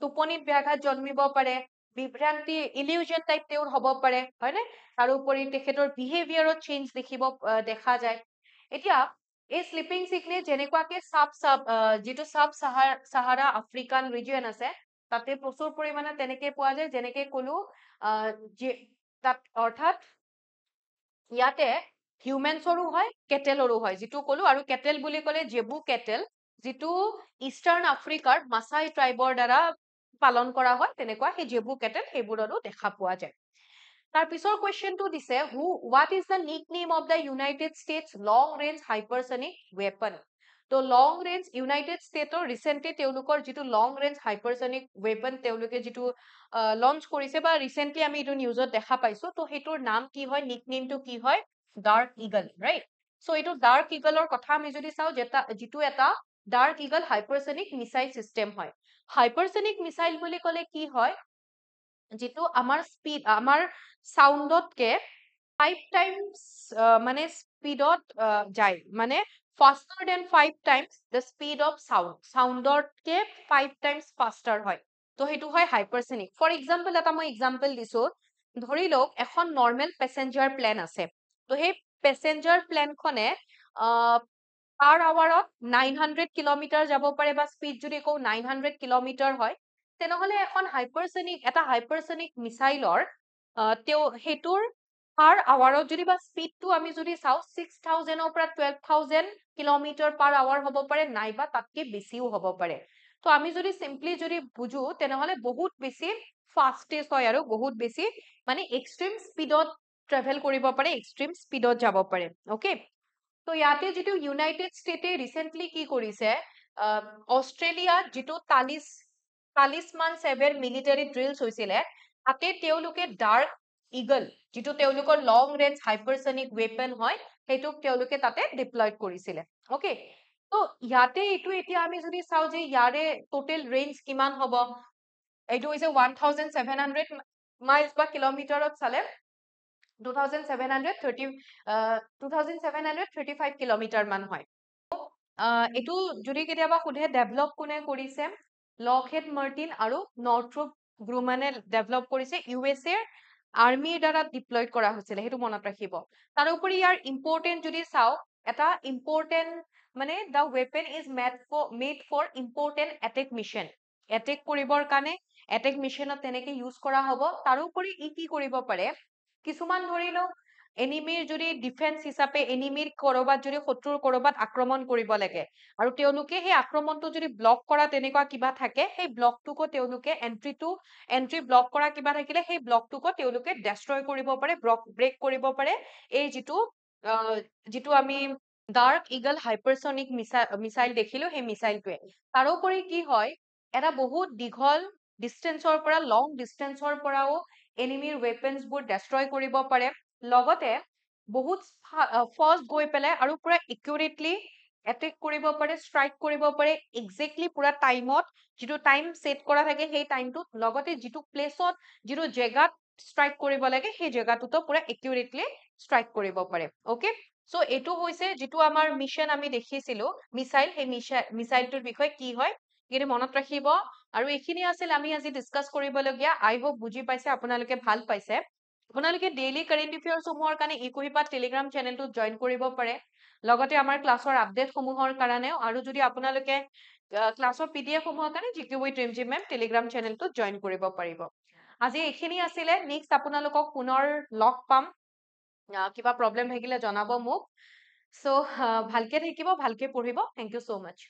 টোপনিত ব্যাঘাত জন্মিব পাৰে বিভ্ৰান্তি ইলিউজন টাইপ তেওঁৰ হ'ব পাৰে হয়নে তাৰোপৰি তেখেতৰ বিহেভিয়াৰত চেঞ্জ দেখা যায় এতিয়া এই স্লিপিং সিকনেছ যেনেকুৱাকে যিটো সাব সাহাৰা আফ্ৰিকান ৰিজন আছে তাতে প্ৰচুৰ পৰিমাণে তেনেকে পোৱা যায় যেনেকে কলো তাত অৰ্থাৎ ইয়াতে হিউমেনছৰো হয় কেটেলৰো হয় যিটো কলো আৰু কেটেল বুলি ক'লে জেবু কেটেল যিটো ইষ্টাৰ্ণ আফ্ৰিকাৰ মাছাই ট্ৰাইবৰ দ্বাৰা পালন কৰা হয় তেনেকুৱা সেই জেবু কেটেল সেইবোৰৰো দেখা পোৱা যায় তাৰ পিছৰ কোৱেশ্চনটো দিছে what is the nickname of the United States long range hypersonic weapon তো লং ৰেঞ্জ ইউনাইটেড ষ্টেটৰ ৰিসেন্টলি তেওঁলোকৰ যিটো লং ৰেঞ্জ হাইপাৰসনিক ৱেপন তেওঁলোকে যিটো লঞ্চ কৰিছে বা ৰিসেন্টলি আমি এইটো নিউজত দেখা পাইছো তো হেতুৰ নাম কি হয় নিকনেমটো কি হয় ডাৰ্ক ইগল ৰাইট সো এইটো ডাৰ্ক ইগলৰ কথা আমি যদি চাও যিটো এটা dark eagle hypersonic missile system হয় হাইপাৰসনিক মিসাইল বুলি ক'লে কি হয় যিটো আমাৰ স্পিড আমাৰ সাউন্ডতকে 5 টাইমস মানে স্পিডত যায় মানে faster than 5 times the speed of সাউন্ডতকে 5 টাইমস ফাস্টাৰ হয় তো হেতু হয় হাইপাৰসনিক ফৰ এক্সাম্পল এটা মই এক্সাম্পল দিছো ধৰি লওক এখন নৰ্মেল প্যাসেঞ্জাৰ প্লেন আছে তো সেই প্যাসেঞ্জাৰ প্লেনখনে পাৰ আৱাৰত 900 কিলোমিটাৰ যাব পাৰে বা স্পিড যদি কও 900 কিলোমিটাৰ হয় তেনেহলে এখন হাইপাৰসনিক মিসাইলৰ হেতুৰ পাৰ আৱাৰত যদি বা স্পিডটো আমি যদি চাও 6000 ৰ পৰা 12000 কিলোমিটাৰ পাৰ আৱাৰ হ'ব পাৰে নাইবা তাতকে বেছিও হ'ব পাৰে তো আমি যদি সিম্পলি যদি বুজো তেনেহলে বহুত বেছি ফাস্টেষ্ট হয় আৰু বহুত বেছি মানে এক্সট্ৰিম স্পিডত ট্ৰেভেল কৰিব পাৰে এক্সট্ৰিম স্পিডত যাব পাৰে ওকে তো ইয়াতে যেটো ইউনাইটেড ষ্টেটে ৰিসেন্টলি কি কৰিছে অষ্ট্ৰেলিয়া যেটো তালিসমান 7 মিলিটাৰী ড্ৰিলছ হৈছিলে তাতে তেওঁলোকে ডাৰ্ক ইগল যেটো তেওঁলোকৰ লং ৰেঞ্জ হাইপাৰসনিক ৱেপন হয় হেতুক তেওঁলোকে তাতে ডিপ্লয়ড কৰিছিলে ওকে তো ইয়াতে এইটো এতিয়া আমি যদি চাও যে ইয়াৰে টোটাল ৰেঞ্জ কিমান হ'ব এইটো হৈছে 1700 মাইলছ বা কিলোমিটাৰত চালে 2735 কিলোমিটাৰ মান হয় এইটো যদি কেতিয়াবা সুধে ডেভেলপ কোনে কৰিছে লকহেড মাৰ্টিন আৰু নৰ্থ্ৰপ গ্ৰুমানে ডেভেলপ কৰিছে ইউএছএ আৰ্মিৰ দ্বাৰা ডিপ্লয়ড কৰা হৈছিল হেতু মনত ৰাখিব তাৰোপৰি ইয়াৰ ইম্পৰ্টেন্ট যদি চাও এটা ইম্পৰ্টেন্ট মানে the weapon is made for important attack mission attack কৰিবৰ কাৰণে এটেক মিশনত তেনেকে ইউজ কৰা হ'ব তাৰোপৰি ই কি কৰিব পাৰে কিছুমান ধৰি লওক এনিমিৰ যদি ডিফেন্স হিচাপে এনিমিৰ কৰবাত যদি শত্ৰুৰ কৰবাত আক্ৰমণ কৰিব লাগে আৰু তেওঁলোকে সেই আক্ৰমণটো যদি ব্লক কৰা তেনেকুৱা কিবা থাকে সেই ব্লকটোকো তেওঁলোকে এন্ট্ৰি ব্লক কৰা কিবা থাকিলে সেই ব্লকটোকো তেওঁলোকে ডেষ্ট্ৰয় কৰিব পাৰে ব্ৰেক কৰিব পাৰে এই যিটো আমি ডাৰ্ক ইগল হাইপাৰসনিক মিসাইল দেখিলো সেই মিসাইলটোৱে তাৰোপৰি কি হয় এটা বহুত দীঘল ডিষ্টেন্সৰ পৰা লং ডিষ্টেন্সৰ পৰাও এনিমিৰ ৱেপনছবোৰ ডেষ্ট্ৰয় কৰিব পাৰে লগতে বহুত ফাষ্ট গৈ পেলাই আৰু পুৰা একিউৰেটলি এটেক কৰিব পাৰে ষ্ট্ৰাইক কৰিব পাৰে এক্সেক্টলি পুৰা টাইমত যিটো টাইম সেট কৰা থাকে সেই টাইমটোত লগতে যিটো প্লেচত যিটো জেগাত ষ্ট্ৰাইক কৰিব লাগে সেই জেগাটোতো পুৰা একিউৰেটলি ষ্ট্ৰাইক কৰিব পাৰে ওকে সো এইটো হৈছে যিটো আমাৰ মিশন আমি দেখিছিলো মিসাইল সেই মিসাইলটোৰ বিষয়ে কি হয় কিন্তু মনত ৰাখিব আৰু এইখিনি আছিল আমি আজি ডিসকাস কৰিবলগীয়া আই হোপ বুজি পাইছে আপোনালোকে ভাল পাইছে আপোনালোকে ডেইলি কাৰেণ্ট এফেয়াৰ্স সমূহৰ কাৰণে ইকুহিপাত টেলিগ্ৰাম চেনেলটোত জইন কৰিব পাৰে লগতে আমাৰ ক্লাছৰ আপডেট সমূহৰ কাৰণেও আৰু যদি আপোনালোকে ক্লাছৰ পিডিএফ সমূহৰ কাৰণে জিকে উইথ ৰিমজি মেম টেলিগ্ৰাম চেনেলটোত জইন কৰিব পাৰিব আজি এইখিনি আছিলে নেক্সট আপোনালোকক পুনৰ লগ পাম কিবা প্ৰব্লেম থাকিলে জনাব মোক সো ভালকে থাকিব ভালকে পঢ়িব থ্যাংক ইউ সো মাচ